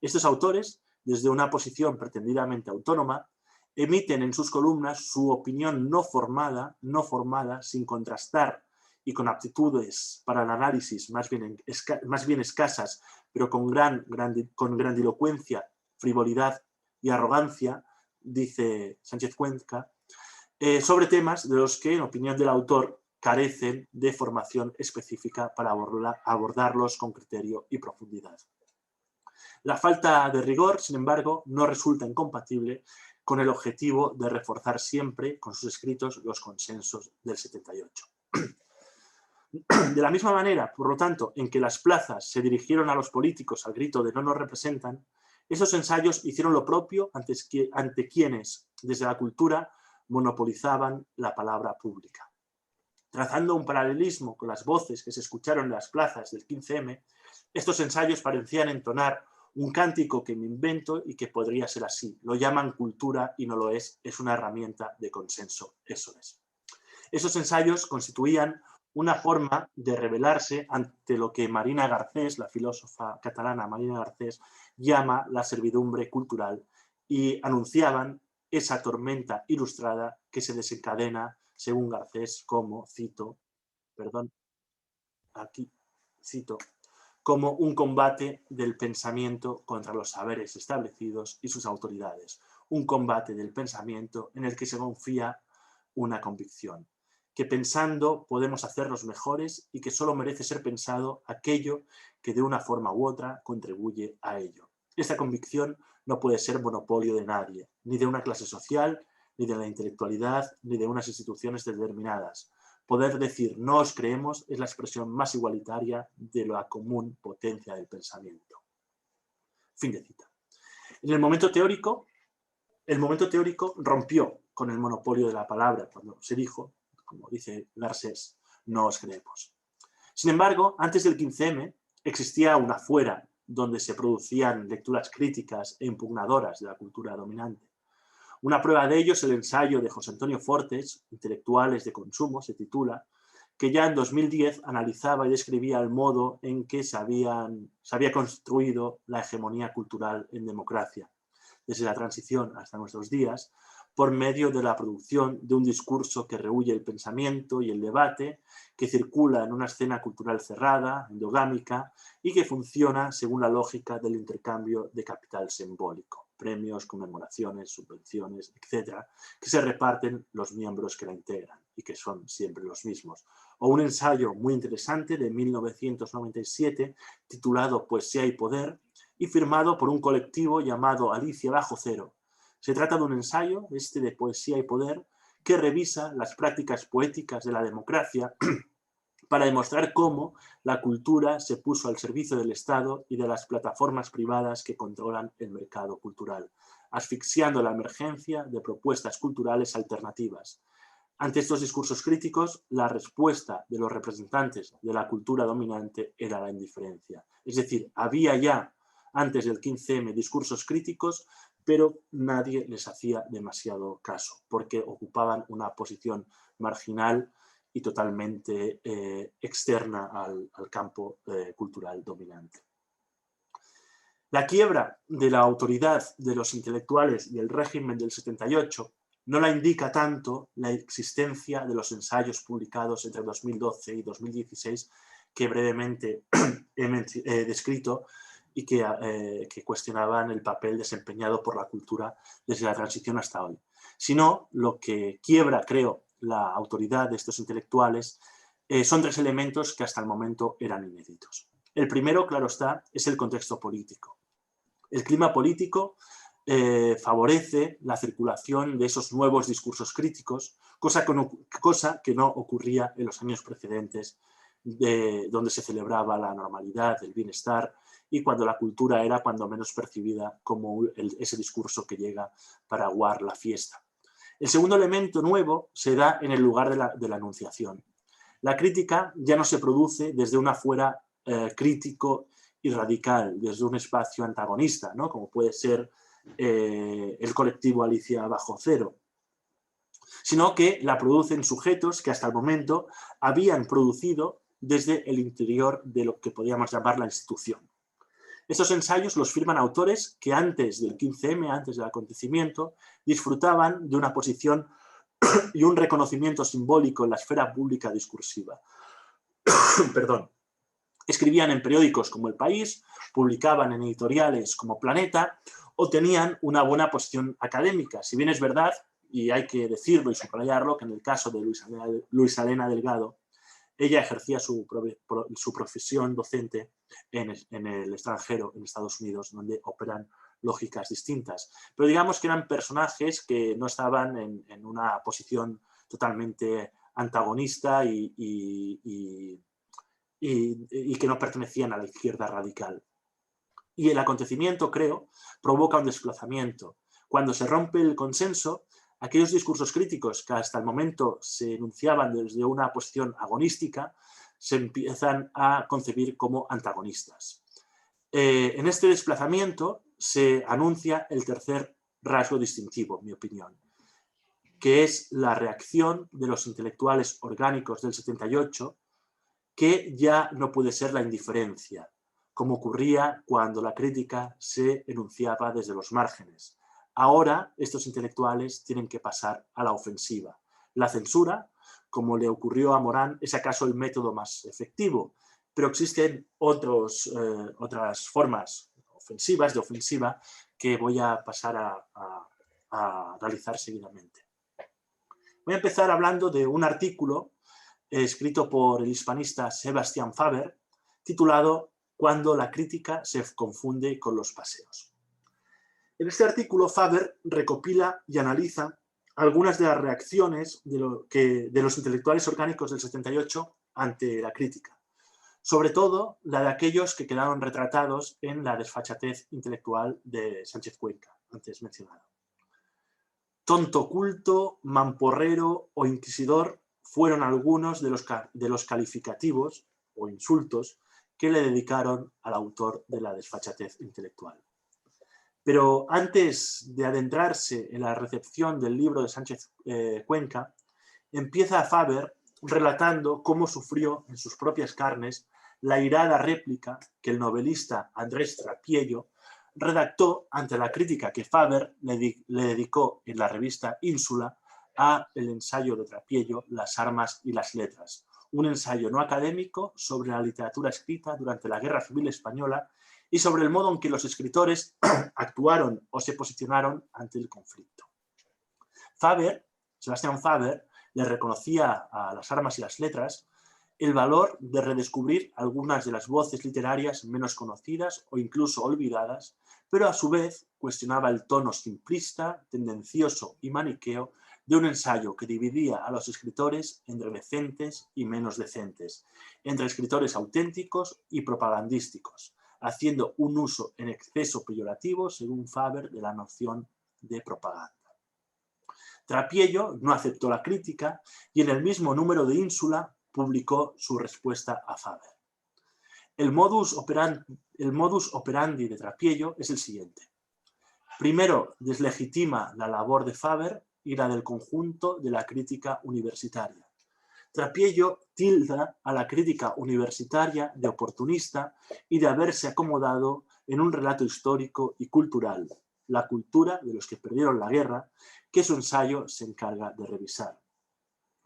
Estos autores, desde una posición pretendidamente autónoma, emiten en sus columnas su opinión no formada, sin contrastar y con aptitudes para el análisis más bien escasas, pero con grandilocuencia, frivolidad y arrogancia, dice Sánchez Cuenca, sobre temas de los que, en opinión del autor, carecen de formación específica para abordarlos con criterio y profundidad. La falta de rigor, sin embargo, no resulta incompatible con el objetivo de reforzar siempre con sus escritos los consensos del 78. De la misma manera, por lo tanto, en que las plazas se dirigieron a los políticos al grito de no nos representan, esos ensayos hicieron lo propio ante quienes, desde la cultura, monopolizaban la palabra pública. Trazando un paralelismo con las voces que se escucharon en las plazas del 15M, estos ensayos parecían entonar un cántico que me invento y que podría ser así. Lo llaman cultura y no lo es una herramienta de consenso, eso es. Esos ensayos constituían una forma de rebelarse ante lo que Marina Garcés, la filósofa catalana Marina Garcés, llama la servidumbre cultural, y anunciaban esa tormenta ilustrada que se desencadena, según Garcés, como, cito, como un combate del pensamiento contra los saberes establecidos y sus autoridades, un combate del pensamiento en el que se confía una convicción, que pensando podemos hacernos mejores y que solo merece ser pensado aquello que de una forma u otra contribuye a ello. Esta convicción no puede ser monopolio de nadie, ni de una clase social, ni de la intelectualidad, ni de unas instituciones determinadas. Poder decir no os creemos es la expresión más igualitaria de la común potencia del pensamiento. Fin de cita. El momento teórico rompió con el monopolio de la palabra cuando se dijo, como dice Garcés, no os creemos. Sin embargo, antes del 15M existía una fuera donde se producían lecturas críticas e impugnadoras de la cultura dominante. Una prueba de ello es el ensayo de José Antonio Fortes, Intelectuales de consumo, se titula, que ya en 2010 analizaba y describía el modo en que se había construido la hegemonía cultural en democracia, desde la transición hasta nuestros días, por medio de la producción de un discurso que rehúye el pensamiento y el debate, que circula en una escena cultural cerrada, endogámica, y que funciona según la lógica del intercambio de capital simbólico, premios, conmemoraciones, subvenciones, etcétera, que se reparten los miembros que la integran y que son siempre los mismos. O un ensayo muy interesante de 1997 titulado Poesía y Poder y firmado por un colectivo llamado Alicia Bajo Cero. Se trata de un ensayo, de Poesía y Poder, que revisa las prácticas poéticas de la democracia para demostrar cómo la cultura se puso al servicio del Estado y de las plataformas privadas que controlan el mercado cultural, asfixiando la emergencia de propuestas culturales alternativas. Ante estos discursos críticos, la respuesta de los representantes de la cultura dominante era la indiferencia. Es decir, había ya, antes del 15M, discursos críticos, pero nadie les hacía demasiado caso, porque ocupaban una posición marginal y totalmente externa al campo cultural dominante. La quiebra de la autoridad de los intelectuales y el régimen del 78 no la indica tanto la existencia de los ensayos publicados entre 2012 y 2016 que brevemente he descrito y que cuestionaban el papel desempeñado por la cultura desde la transición hasta hoy, sino lo que quiebra, creo, la autoridad de estos intelectuales son tres elementos que hasta el momento eran inéditos. El primero, claro está, es el contexto político. El clima político favorece la circulación de esos nuevos discursos críticos, cosa que no ocurría en los años precedentes, donde se celebraba la normalidad, el bienestar, y cuando la cultura era cuando menos percibida como ese discurso que llega para aguar la fiesta. El segundo elemento nuevo se da en el lugar de la enunciación. La crítica ya no se produce desde un afuera crítico y radical, desde un espacio antagonista, ¿no? Como puede ser el colectivo Alicia Bajo Cero, sino que la producen sujetos que hasta el momento habían producido desde el interior de lo que podríamos llamar la institución. Estos ensayos los firman autores que antes del 15M, antes del acontecimiento, disfrutaban de una posición y un reconocimiento simbólico en la esfera pública discursiva. Perdón. Escribían en periódicos como El País, publicaban en editoriales como Planeta o tenían una buena posición académica. Si bien es verdad, y hay que decirlo y subrayarlo, que en el caso de Luisa Elena Delgado, ella ejercía su profesión docente en el extranjero, en Estados Unidos, donde operan lógicas distintas. Pero digamos que eran personajes que no estaban en una posición totalmente antagonista y que no pertenecían a la izquierda radical. Y el acontecimiento, creo, provoca un desplazamiento. Cuando se rompe el consenso, aquellos discursos críticos que hasta el momento se enunciaban desde una posición agonística se empiezan a concebir como antagonistas. En este desplazamiento se anuncia el tercer rasgo distintivo, en mi opinión, que es la reacción de los intelectuales orgánicos del 78 que ya no puede ser la indiferencia, como ocurría cuando la crítica se enunciaba desde los márgenes. Ahora estos intelectuales tienen que pasar a la ofensiva. La censura, como le ocurrió a Morán, es acaso el método más efectivo, pero existen otras formas ofensivas, de ofensiva, que voy a pasar a realizar seguidamente. Voy a empezar hablando de un artículo escrito por el hispanista Sebastián Faber, titulado «Cuando la crítica se confunde con los paseos». En este artículo, Faber recopila y analiza algunas de las reacciones de los intelectuales orgánicos del 78 ante la crítica, sobre todo la de aquellos que quedaron retratados en la desfachatez intelectual de Sánchez Cuenca, antes mencionado. Tonto culto, mamporrero o inquisidor fueron algunos de los calificativos o insultos que le dedicaron al autor de la desfachatez intelectual. Pero antes de adentrarse en la recepción del libro de Sánchez Cuenca, empieza Faber relatando cómo sufrió en sus propias carnes la irada réplica que el novelista Andrés Trapiello redactó ante la crítica que Faber le dedicó en la revista Ínsula a el ensayo de Trapiello, Las armas y las letras, un ensayo no académico sobre la literatura escrita durante la Guerra Civil Española y sobre el modo en que los escritores actuaron o se posicionaron ante el conflicto. Sebastián Faber, le reconocía a Las armas y las letras el valor de redescubrir algunas de las voces literarias menos conocidas o incluso olvidadas, pero a su vez cuestionaba el tono simplista, tendencioso y maniqueo de un ensayo que dividía a los escritores entre decentes y menos decentes, entre escritores auténticos y propagandísticos, haciendo un uso en exceso peyorativo, según Faber, de la noción de propaganda. Trapiello no aceptó la crítica y en el mismo número de Ínsula publicó su respuesta a Faber. El modus operandi de Trapiello es el siguiente. Primero, deslegitima la labor de Faber y la del conjunto de la crítica universitaria. Trapiello tilda a la crítica universitaria de oportunista y de haberse acomodado en un relato histórico y cultural, la cultura de los que perdieron la guerra, que su ensayo se encarga de revisar.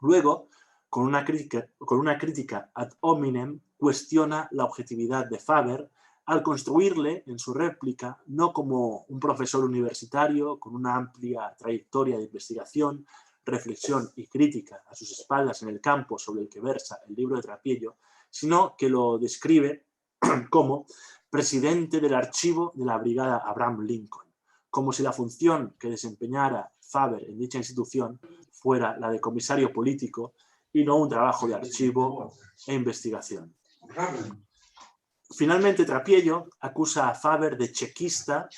Luego, con una crítica ad hominem, cuestiona la objetividad de Faber al construirle en su réplica no como un profesor universitario con una amplia trayectoria de investigación, reflexión y crítica a sus espaldas en el campo sobre el que versa el libro de Trapiello, sino que lo describe como presidente del archivo de la Brigada Abraham Lincoln, como si la función que desempeñara Faber en dicha institución fuera la de comisario político y no un trabajo de archivo e investigación. Finalmente, Trapiello acusa a Faber de chequista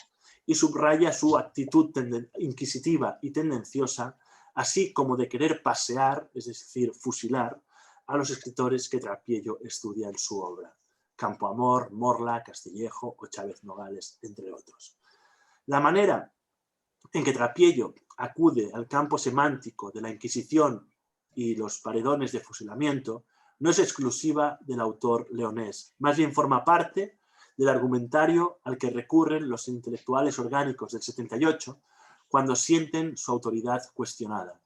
y subraya su actitud inquisitiva y tendenciosa, así como de querer pasear, es decir, fusilar, a los escritores que Trapiello estudia en su obra: Campoamor, Morla, Castillejo o Chávez Nogales, entre otros. La manera en que Trapiello acude al campo semántico de la Inquisición y los paredones de fusilamiento no es exclusiva del autor leonés, más bien forma parte del argumentario al que recurren los intelectuales orgánicos del 78 cuando sienten su autoridad cuestionada.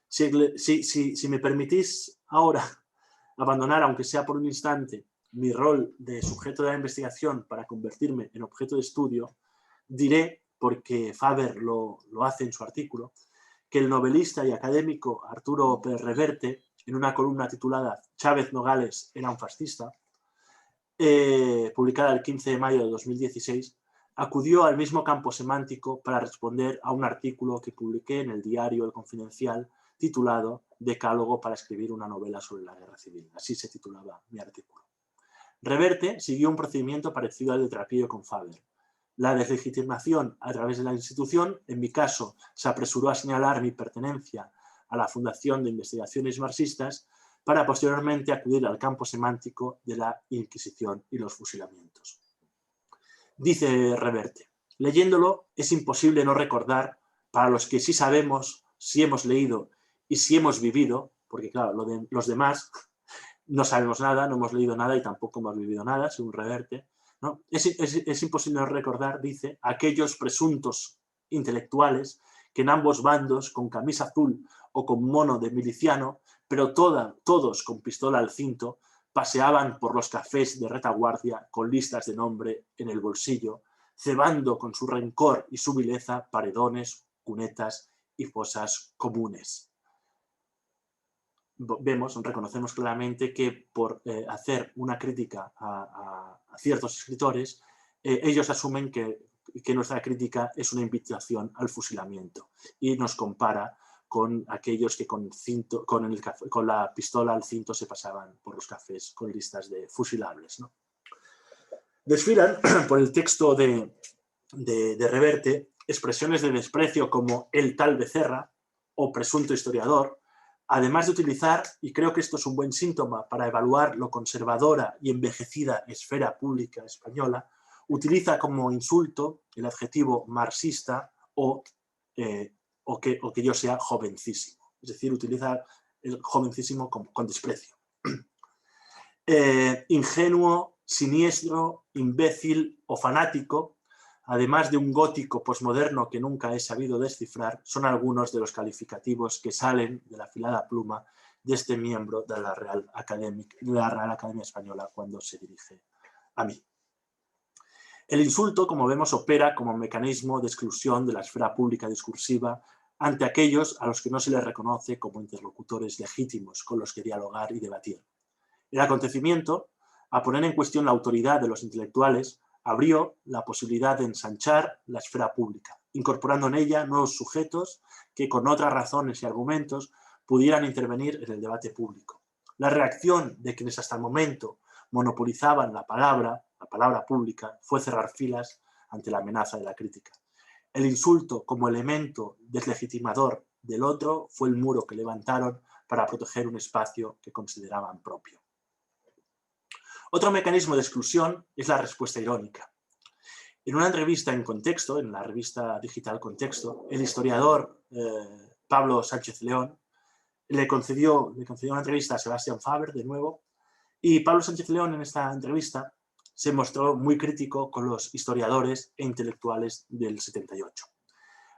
Si me permitís ahora abandonar, aunque sea por un instante, mi rol de sujeto de la investigación para convertirme en objeto de estudio, diré, porque Faber lo hace en su artículo, que el novelista y académico Arturo Pérez Reverte, en una columna titulada Chávez Nogales era un fascista, publicada el 15 de mayo de 2016, acudió al mismo campo semántico para responder a un artículo que publiqué en el diario El Confidencial titulado Decálogo para escribir una novela sobre la guerra civil. Así se titulaba mi artículo. Reverte siguió un procedimiento parecido al de Trapiello con Faber. La deslegitimación a través de la institución, en mi caso, se apresuró a señalar mi pertenencia a la Fundación de Investigaciones Marxistas para posteriormente acudir al campo semántico de la Inquisición y los fusilamientos. Dice Reverte, leyéndolo es imposible no recordar, para los que sí sabemos, si hemos leído y si hemos vivido, porque claro, los demás no sabemos nada, no hemos leído nada y tampoco hemos vivido nada, según Reverte, ¿no? Es imposible recordar, dice, a aquellos presuntos intelectuales que en ambos bandos, con camisa azul o con mono de miliciano, pero todos con pistola al cinto, paseaban por los cafés de retaguardia con listas de nombre en el bolsillo, cebando con su rencor y su vileza paredones, cunetas y fosas comunes. Reconocemos claramente que por hacer una crítica a ciertos escritores, ellos asumen que nuestra crítica es una invitación al fusilamiento y nos compara con aquellos que con la pistola al cinto se pasaban por los cafés con listas de fusilables, ¿no? Desfilan por el texto de Reverte expresiones de desprecio como el tal Becerra o presunto historiador, además de utilizar, y creo que esto es un buen síntoma para evaluar lo conservadora y envejecida esfera pública española, utiliza como insulto el adjetivo marxista o que yo sea jovencísimo. Es decir, utiliza el jovencísimo con desprecio. Ingenuo, siniestro, imbécil o fanático, además de un gótico posmoderno que nunca he sabido descifrar, son algunos de los calificativos que salen de la afilada pluma de este miembro de la Real Academia Española cuando se dirige a mí. El insulto, como vemos, opera como mecanismo de exclusión de la esfera pública discursiva ante aquellos a los que no se les reconoce como interlocutores legítimos con los que dialogar y debatir. El acontecimiento, a poner en cuestión la autoridad de los intelectuales, abrió la posibilidad de ensanchar la esfera pública, incorporando en ella nuevos sujetos que con otras razones y argumentos pudieran intervenir en el debate público. La reacción de quienes hasta el momento monopolizaban la palabra pública, fue cerrar filas ante la amenaza de la crítica. El insulto como elemento deslegitimador del otro fue el muro que levantaron para proteger un espacio que consideraban propio. Otro mecanismo de exclusión es la respuesta irónica. En una entrevista en Contexto, en la revista digital Contexto, el historiador Pablo Sánchez León le concedió una entrevista a Sebastián Faber, de nuevo, y Pablo Sánchez León en esta entrevista se mostró muy crítico con los historiadores e intelectuales del 78,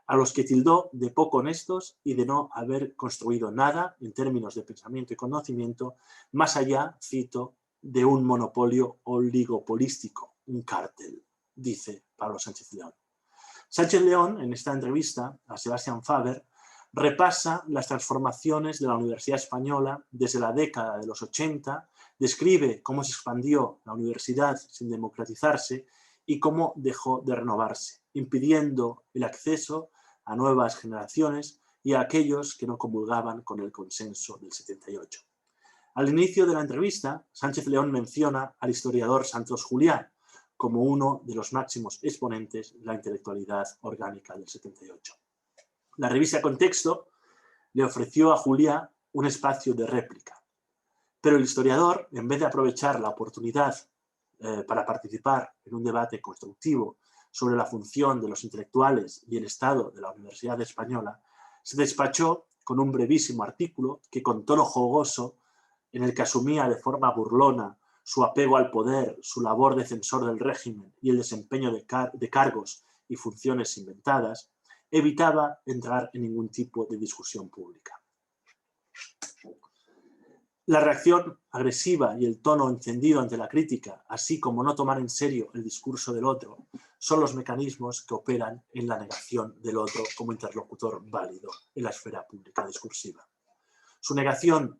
a los que tildó de poco honestos y de no haber construido nada en términos de pensamiento y conocimiento, más allá, cito, de un monopolio oligopolístico, un cártel, dice Pablo Sánchez León. Sánchez León, en esta entrevista a Sebastián Faber, repasa las transformaciones de la Universidad Española desde la década de los 80, describe cómo se expandió la universidad sin democratizarse y cómo dejó de renovarse, impidiendo el acceso a nuevas generaciones y a aquellos que no comulgaban con el consenso del 78. Al inicio de la entrevista, Sánchez León menciona al historiador Santos Juliá como uno de los máximos exponentes de la intelectualidad orgánica del 78. La revista Contexto le ofreció a Juliá un espacio de réplica, pero el historiador, en vez de aprovechar la oportunidad para participar en un debate constructivo sobre la función de los intelectuales y el estado de la Universidad Española, se despachó con un brevísimo artículo que, con tono jocoso, en el que asumía de forma burlona su apego al poder, su labor de censor del régimen y el desempeño de cargos y funciones inventadas, evitaba entrar en ningún tipo de discusión pública. La reacción agresiva y el tono encendido ante la crítica, así como no tomar en serio el discurso del otro, son los mecanismos que operan en la negación del otro como interlocutor válido en la esfera pública discursiva. Su negación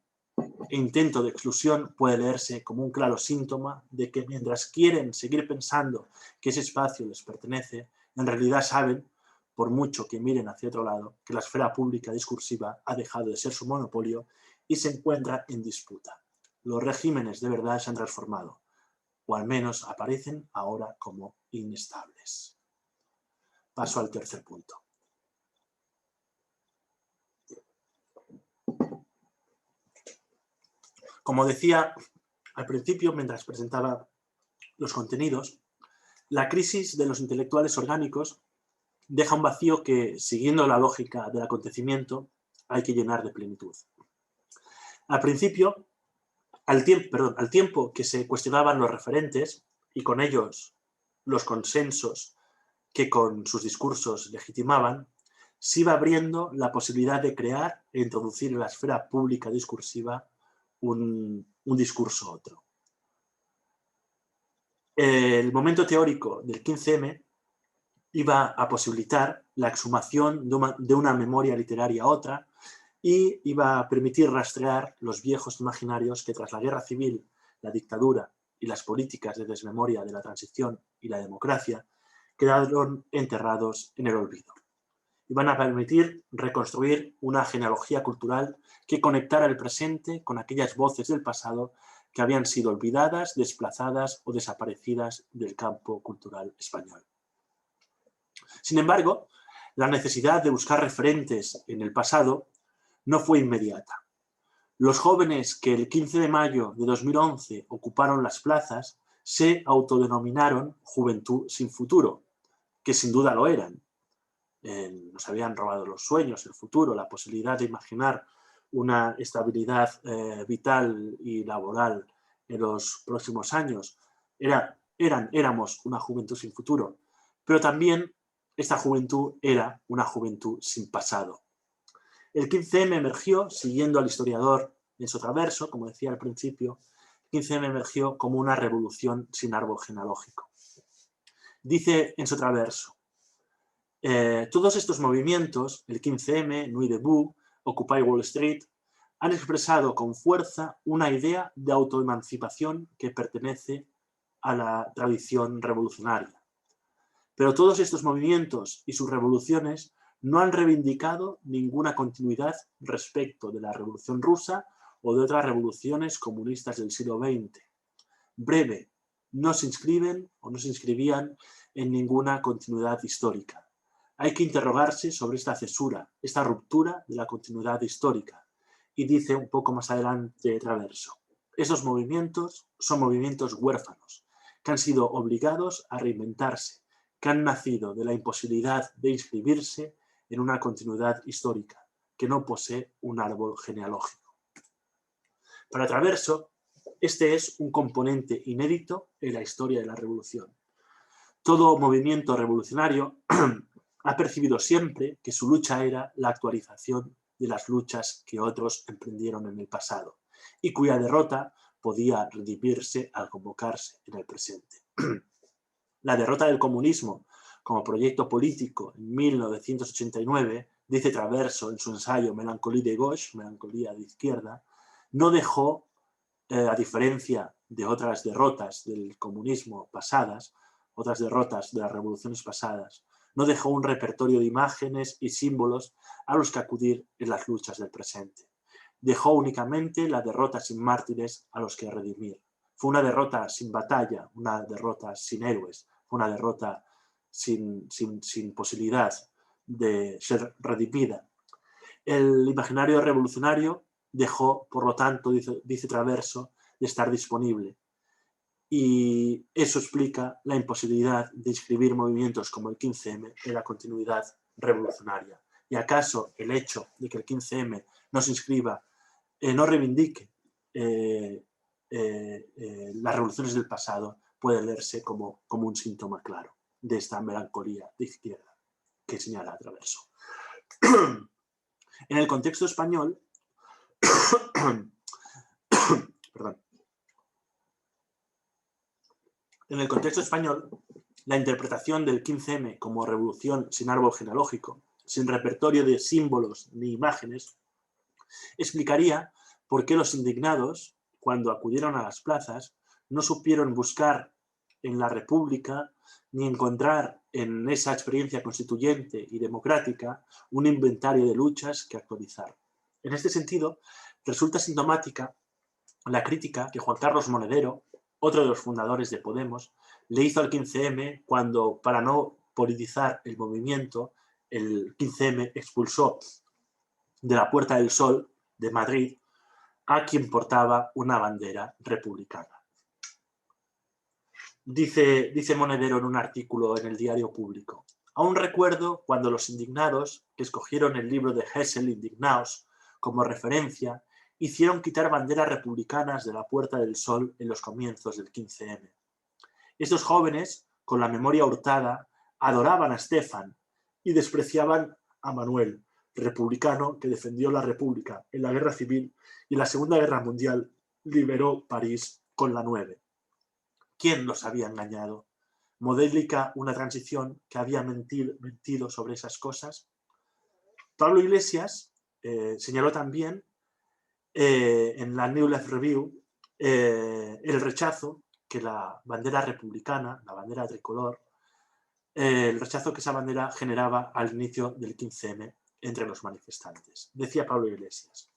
e intento de exclusión puede leerse como un claro síntoma de que mientras quieren seguir pensando que ese espacio les pertenece, en realidad saben, por mucho que miren hacia otro lado, que la esfera pública discursiva ha dejado de ser su monopolio y se encuentra en disputa. Los regímenes de verdad se han transformado, o al menos aparecen ahora como inestables. Paso al tercer punto. Como decía al principio, mientras presentaba los contenidos, la crisis de los intelectuales orgánicos deja un vacío que, siguiendo la lógica del acontecimiento, hay que llenar de plenitud. Al principio, Al tiempo que se cuestionaban los referentes y con ellos los consensos que con sus discursos legitimaban, se iba abriendo la posibilidad de crear e introducir en la esfera pública discursiva un discurso otro. El momento teórico del 15M iba a posibilitar la exhumación de una memoria literaria a otra y iba a permitir rastrear los viejos imaginarios que tras la guerra civil, la dictadura y las políticas de desmemoria de la transición y la democracia quedaron enterrados en el olvido. Iban a permitir reconstruir una genealogía cultural que conectara el presente con aquellas voces del pasado que habían sido olvidadas, desplazadas o desaparecidas del campo cultural español. Sin embargo, la necesidad de buscar referentes en el pasado no fue inmediata. Los jóvenes que el 15 de mayo de 2011 ocuparon las plazas se autodenominaron Juventud sin Futuro, que sin duda lo eran. Nos habían robado los sueños, el futuro, la posibilidad de imaginar una estabilidad vital y laboral en los próximos años. Éramos una juventud sin futuro, pero también esta juventud era una juventud sin pasado. El 15M emergió, siguiendo al historiador en Sotraverso, como decía al principio, el 15M emergió como una revolución sin árbol genealógico. Dice en Sotraverso, todos estos movimientos, el 15M, Nuit Debout, Occupy Wall Street, han expresado con fuerza una idea de autoemancipación que pertenece a la tradición revolucionaria. Pero todos estos movimientos y sus revoluciones no han reivindicado ninguna continuidad respecto de la Revolución Rusa o de otras revoluciones comunistas del siglo XX. Breve, no se inscriben o no se inscribían en ninguna continuidad histórica. Hay que interrogarse sobre esta cesura, esta ruptura de la continuidad histórica. Y dice un poco más adelante Traverso, esos movimientos son movimientos huérfanos, que han sido obligados a reinventarse, que han nacido de la imposibilidad de inscribirse en una continuidad histórica, que no posee un árbol genealógico. Para Traverso, este es un componente inédito en la historia de la revolución. Todo movimiento revolucionario ha percibido siempre que su lucha era la actualización de las luchas que otros emprendieron en el pasado y cuya derrota podía redimirse al convocarse en el presente. La derrota del comunismo como proyecto político en 1989, dice Traverso en su ensayo Mélancolie de gauche, melancolía de izquierda, no dejó, a diferencia de otras derrotas del comunismo pasadas, otras derrotas de las revoluciones pasadas, no dejó un repertorio de imágenes y símbolos a los que acudir en las luchas del presente. Dejó únicamente la derrota sin mártires a los que redimir. Fue una derrota sin batalla, una derrota sin héroes, fue una derrota sin posibilidad de ser redimida. El imaginario revolucionario dejó, por lo tanto, dice Traverso, de estar disponible. Y eso explica la imposibilidad de inscribir movimientos como el 15M en la continuidad revolucionaria. ¿Y acaso el hecho de que el 15M no se inscriba, no reivindique las revoluciones del pasado, puede leerse como un síntoma claro de esta melancolía de izquierda que señala Traverso? En el contexto español, perdón. En el contexto español, la interpretación del 15M como revolución sin árbol genealógico, sin repertorio de símbolos ni imágenes, explicaría por qué los indignados, cuando acudieron a las plazas, no supieron buscar en la República ni encontrar en esa experiencia constituyente y democrática un inventario de luchas que actualizar. En este sentido, resulta sintomática la crítica que Juan Carlos Monedero, otro de los fundadores de Podemos, le hizo al 15M cuando, para no politizar el movimiento, el 15M expulsó de la Puerta del Sol de Madrid a quien portaba una bandera republicana. Dice Monedero en un artículo en el Diario Público: aún recuerdo cuando los indignados, que escogieron el libro de Hessel, Indignaos, como referencia, hicieron quitar banderas republicanas de la Puerta del Sol en los comienzos del 15M. Estos jóvenes, con la memoria hurtada, adoraban a Stefan y despreciaban a Manuel, republicano que defendió la República en la Guerra Civil y en la Segunda Guerra Mundial liberó París con la 9. ¿Quién los había engañado? ¿Modélica una transición que había mentido sobre esas cosas? Pablo Iglesias señaló también en la New Left Review el rechazo que la bandera republicana, la bandera tricolor, el rechazo que esa bandera generaba al inicio del 15M entre los manifestantes. Decía Pablo Iglesias: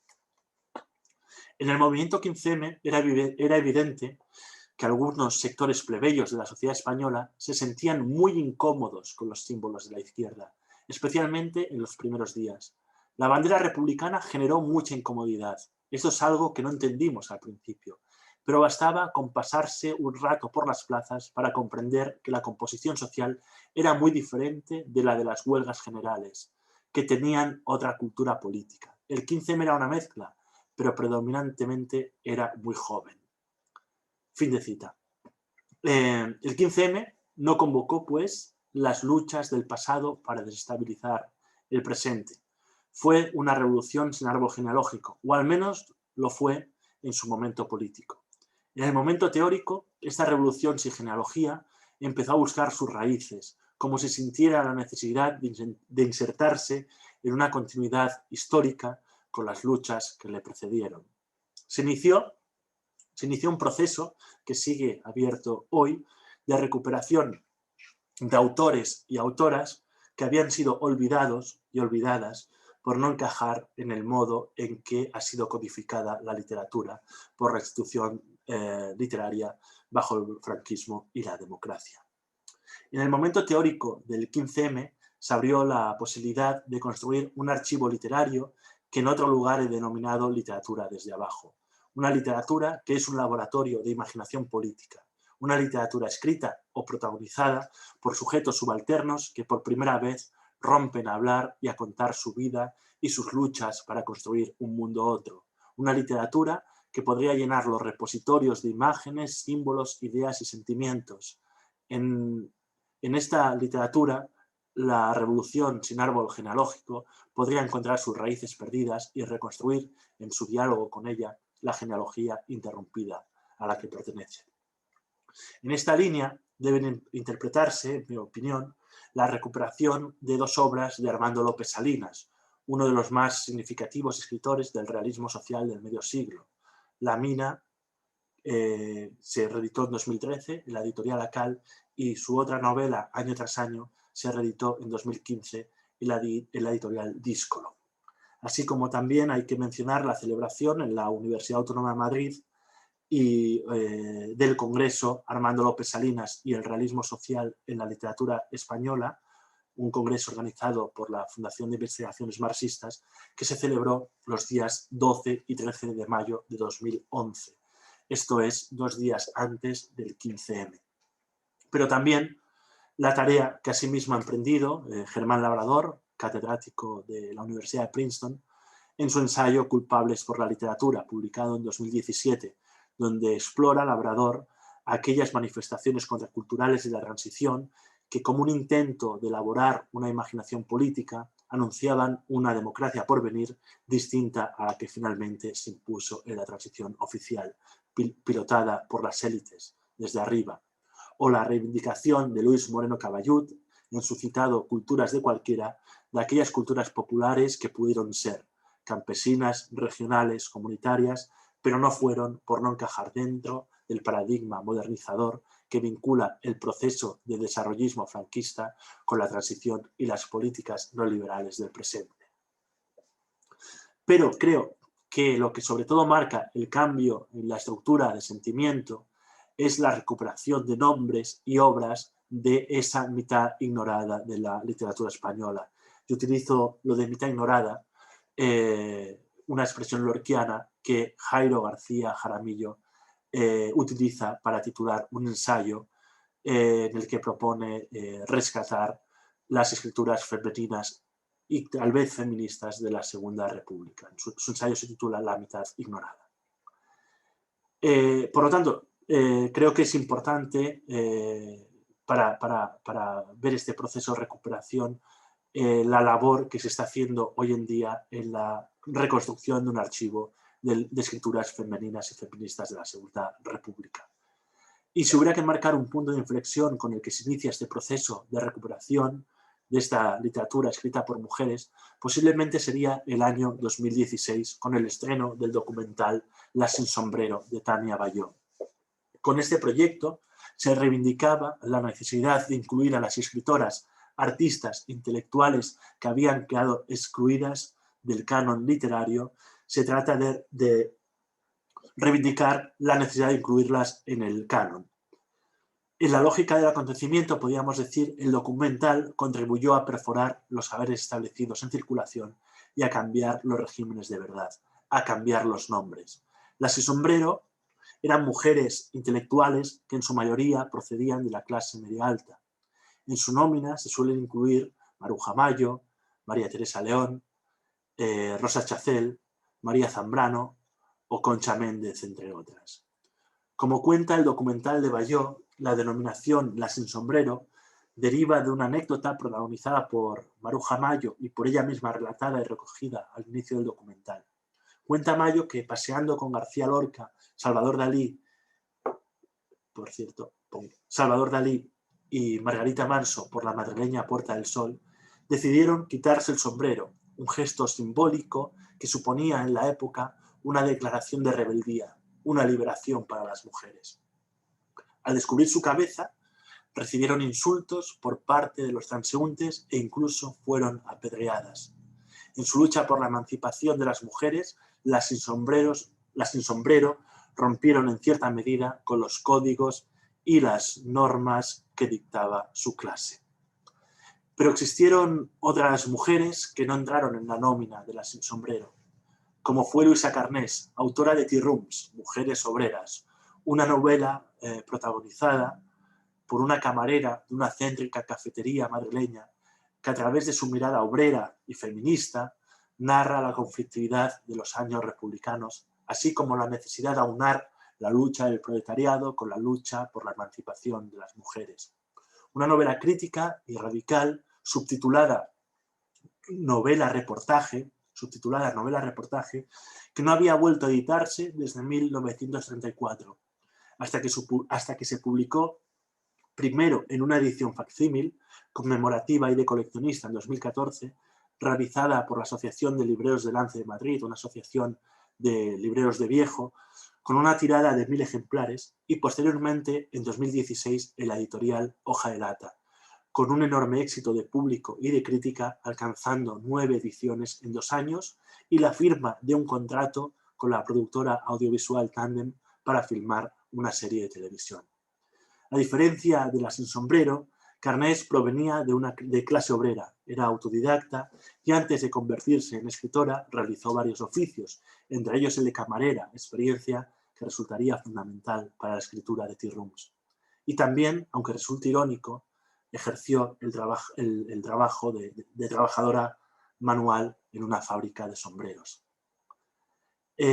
en el movimiento 15M era evidente que algunos sectores plebeyos de la sociedad española se sentían muy incómodos con los símbolos de la izquierda, especialmente en los primeros días. La bandera republicana generó mucha incomodidad. Esto es algo que no entendimos al principio, pero bastaba con pasarse un rato por las plazas para comprender que la composición social era muy diferente de la de las huelgas generales, que tenían otra cultura política. El 15M era una mezcla, pero predominantemente era muy joven. Fin de cita. El 15M no convocó, pues, las luchas del pasado para desestabilizar el presente. Fue una revolución sin árbol genealógico, o al menos lo fue en su momento político. En el momento teórico, esta revolución sin genealogía empezó a buscar sus raíces, como si sintiera la necesidad de insertarse en una continuidad histórica con las luchas que le precedieron. Se inició un proceso que sigue abierto hoy de recuperación de autores y autoras que habían sido olvidados y olvidadas por no encajar en el modo en que ha sido codificada la literatura por la institución literaria bajo el franquismo y la democracia. En el momento teórico del 15M se abrió la posibilidad de construir un archivo literario que en otro lugar he denominado literatura desde abajo. Una literatura que es un laboratorio de imaginación política, una literatura escrita o protagonizada por sujetos subalternos que por primera vez rompen a hablar y a contar su vida y sus luchas para construir un mundo otro. Una literatura que podría llenar los repositorios de imágenes, símbolos, ideas y sentimientos. En esta literatura, la revolución sin árbol genealógico podría encontrar sus raíces perdidas y reconstruir en su diálogo con ella la genealogía interrumpida a la que pertenece. En esta línea deben interpretarse, en mi opinión, la recuperación de dos obras de Armando López Salinas, uno de los más significativos escritores del realismo social del medio siglo. La mina se reeditó en 2013 en la editorial Acal y su otra novela, Año tras año, se reeditó en 2015 en la editorial Díscolo. Así como también hay que mencionar la celebración en la Universidad Autónoma de Madrid y del Congreso Armando López Salinas y el realismo social en la literatura española, un congreso organizado por la Fundación de Investigaciones Marxistas, que se celebró los días 12 y 13 de mayo de 2011. Esto es 2 días antes del 15M. Pero también la tarea que asimismo ha emprendido Germán Labrador, catedrático de la Universidad de Princeton, en su ensayo Culpables por la literatura, publicado en 2017, donde explora Labrador aquellas manifestaciones contraculturales de la transición que, como un intento de elaborar una imaginación política, anunciaban una democracia por venir distinta a la que finalmente se impuso en la transición oficial, pilotada por las élites desde arriba, o la reivindicación de Luis Moreno Caballud en su citado Culturas de cualquiera, de aquellas culturas populares que pudieron ser campesinas, regionales, comunitarias, pero no fueron por no encajar dentro del paradigma modernizador que vincula el proceso de desarrollismo franquista con la transición y las políticas neoliberales del presente. Pero creo que lo que sobre todo marca el cambio en la estructura de sentimiento es la recuperación de nombres y obras de esa mitad ignorada de la literatura española. Yo utilizo lo de mitad ignorada, una expresión lorquiana que Jairo García Jaramillo utiliza para titular un ensayo en el que propone rescatar las escrituras femeninas y tal vez feministas de la Segunda República. Su ensayo se titula La mitad ignorada. Por lo tanto, creo que es importante para ver este proceso de recuperación la labor que se está haciendo hoy en día en la reconstrucción de un archivo de escrituras femeninas y feministas de la Segunda República. Y si hubiera que marcar un punto de inflexión con el que se inicia este proceso de recuperación de esta literatura escrita por mujeres, posiblemente sería el año 2016, con el estreno del documental Las sin sombrero, de Tania Bayó. Con este proyecto se reivindicaba la necesidad de incluir a las escritoras, artistas, intelectuales que habían quedado excluidas del canon literario. Se trata de reivindicar la necesidad de incluirlas en el canon. En la lógica del acontecimiento, podríamos decir, el documental contribuyó a perforar los saberes establecidos en circulación y a cambiar los regímenes de verdad, a cambiar los nombres. Las sin sombrero eran mujeres intelectuales que en su mayoría procedían de la clase media alta. En su nómina se suelen incluir Maruja Mayo, María Teresa León, Rosa Chacel, María Zambrano o Concha Méndez, entre otras. Como cuenta el documental de Bayó, la denominación La sin sombrero deriva de una anécdota protagonizada por Maruja Mayo y por ella misma relatada y recogida al inicio del documental. Cuenta Mayo que paseando con García Lorca, Salvador Dalí y Margarita Manso por la madrileña Puerta del Sol, decidieron quitarse el sombrero, un gesto simbólico que suponía en la época una declaración de rebeldía, una liberación para las mujeres. Al descubrir su cabeza, recibieron insultos por parte de los transeúntes e incluso fueron apedreadas. En su lucha por la emancipación de las mujeres, las sin sombrero rompieron en cierta medida con los códigos y las normas que dictaba su clase. Pero existieron otras mujeres que no entraron en la nómina de las sin sombrero, como fue Luisa Carnés, autora de Tea Rooms, Mujeres Obreras, una novela protagonizada por una camarera de una céntrica cafetería madrileña que a través de su mirada obrera y feminista narra la conflictividad de los años republicanos, así como la necesidad de aunar la lucha del proletariado con la lucha por la emancipación de las mujeres. Una novela crítica y radical subtitulada novela reportaje, que no había vuelto a editarse desde 1934, hasta que se publicó primero en una edición facsímil, conmemorativa y de coleccionista en 2014, realizada por la Asociación de Libreros de Lance de Madrid, una asociación de libreros de viejo, con una tirada de 1000 ejemplares, y posteriormente, en 2016, en la editorial Hoja de Lata, con un enorme éxito de público y de crítica, alcanzando 9 ediciones en 2 años y la firma de un contrato con la productora audiovisual Tandem para filmar una serie de televisión. A diferencia de La sin sombrero, Carnés provenía de clase obrera, era autodidacta y antes de convertirse en escritora realizó varios oficios, entre ellos el de camarera, experiencia que resultaría fundamental para la escritura de Tea Rooms. Y también, aunque resulte irónico, ejerció el trabajo de trabajadora manual en una fábrica de sombreros.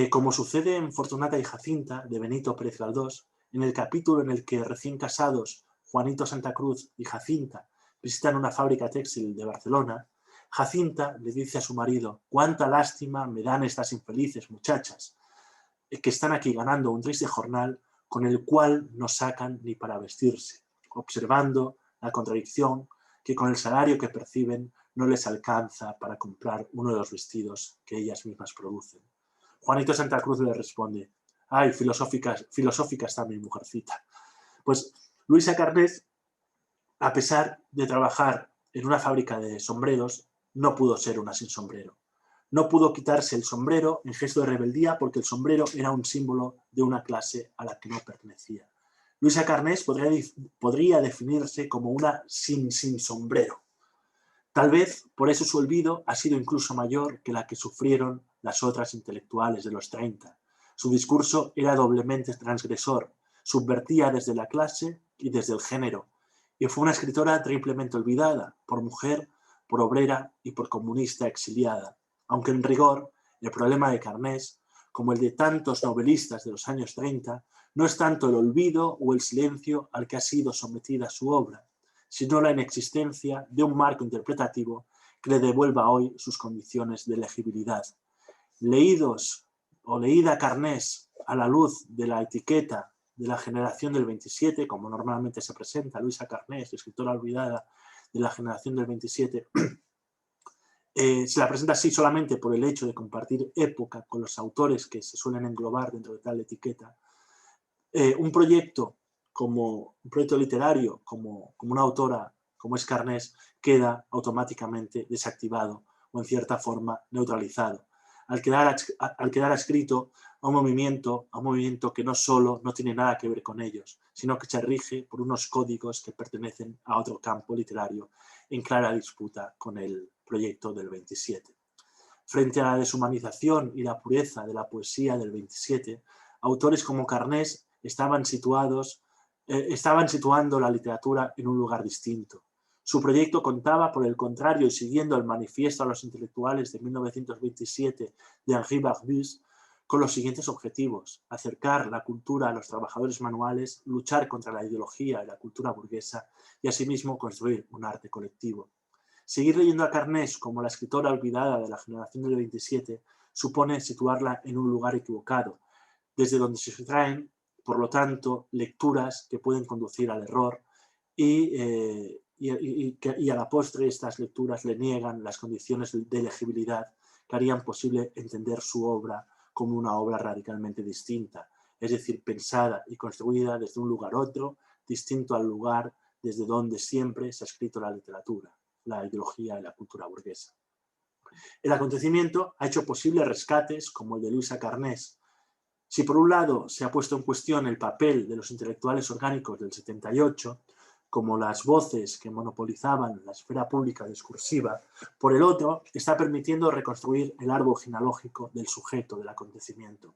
Como sucede en Fortunata y Jacinta, de Benito Pérez Galdós, en el capítulo en el que recién casados Juanito Santa Cruz y Jacinta visitan una fábrica textil de Barcelona, Jacinta le dice a su marido: «Cuánta lástima me dan estas infelices muchachas que están aquí ganando un triste jornal con el cual no sacan ni para vestirse», observando la contradicción que con el salario que perciben no les alcanza para comprar uno de los vestidos que ellas mismas producen. Juanito Santa Cruz le responde: «Ay, filosófica está mi mujercita». Pues Luisa Carnés, a pesar de trabajar en una fábrica de sombreros, no pudo ser una sin sombrero. No pudo quitarse el sombrero en gesto de rebeldía porque el sombrero era un símbolo de una clase a la que no pertenecía. Luisa Carnés podría definirse como una sin sombrero. Tal vez por eso su olvido ha sido incluso mayor que la que sufrieron las otras intelectuales de los 30. Su discurso era doblemente transgresor, subvertía desde la clase y desde el género, y fue una escritora triplemente olvidada, por mujer, por obrera y por comunista exiliada, aunque en rigor el problema de Carnés, como el de tantos novelistas de los años 30, no es tanto el olvido o el silencio al que ha sido sometida su obra, sino la inexistencia de un marco interpretativo que le devuelva hoy sus condiciones de legibilidad. Leídos o leída Carnés a la luz de la etiqueta de la generación del 27, como normalmente se presenta Luisa Carnés, escritora olvidada de la generación del 27, se la presenta así solamente por el hecho de compartir época con los autores que se suelen englobar dentro de tal etiqueta. Un proyecto literario, como una autora como es Carnés, queda automáticamente desactivado o en cierta forma neutralizado, al quedar adscrito a un movimiento que no solo no tiene nada que ver con ellos, sino que se rige por unos códigos que pertenecen a otro campo literario en clara disputa con el proyecto del 27. Frente a la deshumanización y la pureza de la poesía del 27, autores como Carnés estaban situando la literatura en un lugar distinto. Su proyecto contaba, por el contrario, y siguiendo el manifiesto a los intelectuales de 1927 de Henri Barbusse, con los siguientes objetivos: acercar la cultura a los trabajadores manuales, luchar contra la ideología y la cultura burguesa y asimismo construir un arte colectivo. Seguir leyendo a Carnés como la escritora olvidada de la generación del 27 supone situarla en un lugar equivocado, desde donde se extraen, por lo tanto, lecturas que pueden conducir al error y a la postre estas lecturas le niegan las condiciones de legibilidad que harían posible entender su obra como una obra radicalmente distinta, es decir, pensada y construida desde un lugar otro, distinto al lugar desde donde siempre se ha escrito la literatura, la ideología y la cultura burguesa. El acontecimiento ha hecho posibles rescates como el de Luisa Carnés. Si por un lado se ha puesto en cuestión el papel de los intelectuales orgánicos del 78, como las voces que monopolizaban la esfera pública discursiva, por el otro está permitiendo reconstruir el árbol genealógico del sujeto del acontecimiento.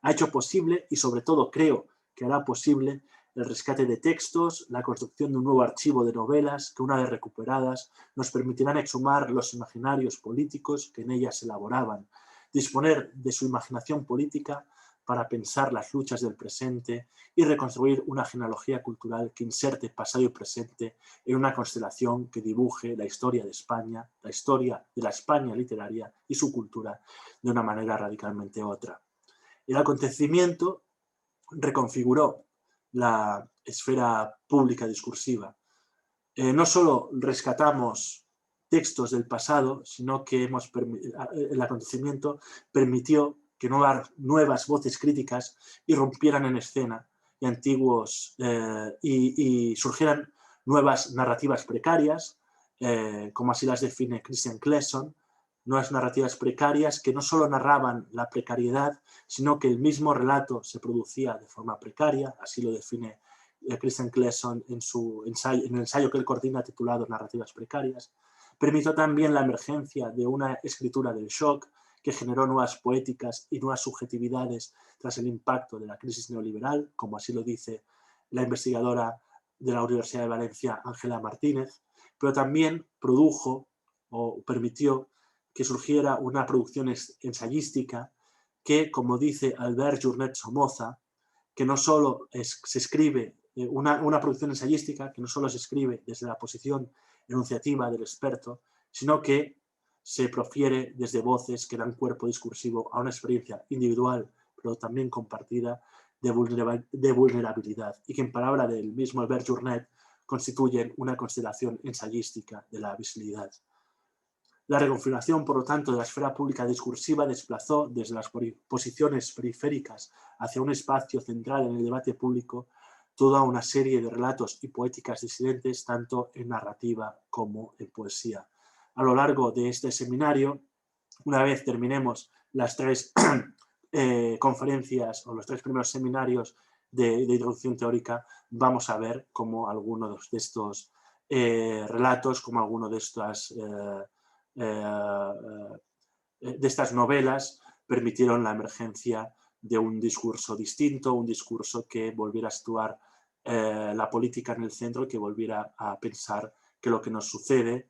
Ha hecho posible, y sobre todo creo que hará posible, el rescate de textos, la construcción de un nuevo archivo de novelas que, una vez recuperadas, nos permitirán exhumar los imaginarios políticos que en ellas se elaboraban, disponer de su imaginación política para pensar las luchas del presente y reconstruir una genealogía cultural que inserte pasado y presente en una constelación que dibuje la historia de España, la historia de la España literaria y su cultura de una manera radicalmente otra. El acontecimiento reconfiguró la esfera pública discursiva. No solo rescatamos textos del pasado, sino que el acontecimiento permitió que nuevas voces críticas irrumpieran en escena y surgieran nuevas narrativas precarias, como así las define Christian Cleson, nuevas narrativas precarias que no solo narraban la precariedad, sino que el mismo relato se producía de forma precaria, así lo define Christian Cleson en el ensayo que él coordina titulado Narrativas precarias. Permitió también la emergencia de una escritura del shock que generó nuevas poéticas y nuevas subjetividades tras el impacto de la crisis neoliberal, como así lo dice la investigadora de la Universidad de Valencia, Ángela Martínez, pero también produjo o permitió que surgiera una producción ensayística que, como dice Albert Journet Somoza, que no solo se escribe, una producción ensayística que no solo se escribe desde la posición enunciativa del experto, sino que se profiere desde voces que dan cuerpo discursivo a una experiencia individual, pero también compartida de vulnerabilidad, y que en palabra del mismo Albert Journet constituyen una constelación ensayística de la visibilidad. La reconfiguración, por lo tanto, de la esfera pública discursiva desplazó desde las posiciones periféricas hacia un espacio central en el debate público toda una serie de relatos y poéticas disidentes, tanto en narrativa como en poesía. A lo largo de este seminario, una vez terminemos las tres conferencias o los tres primeros seminarios de introducción teórica, vamos a ver cómo algunos de estos relatos, como algunos de estas novelas permitieron la emergencia de un discurso distinto, un discurso que volviera a situar la política en el centro y que volviera a pensar que lo que nos sucede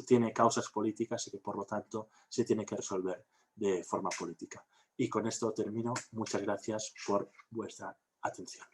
tiene causas políticas y que por lo tanto se tiene que resolver de forma política. Y con esto termino. Muchas gracias por vuestra atención.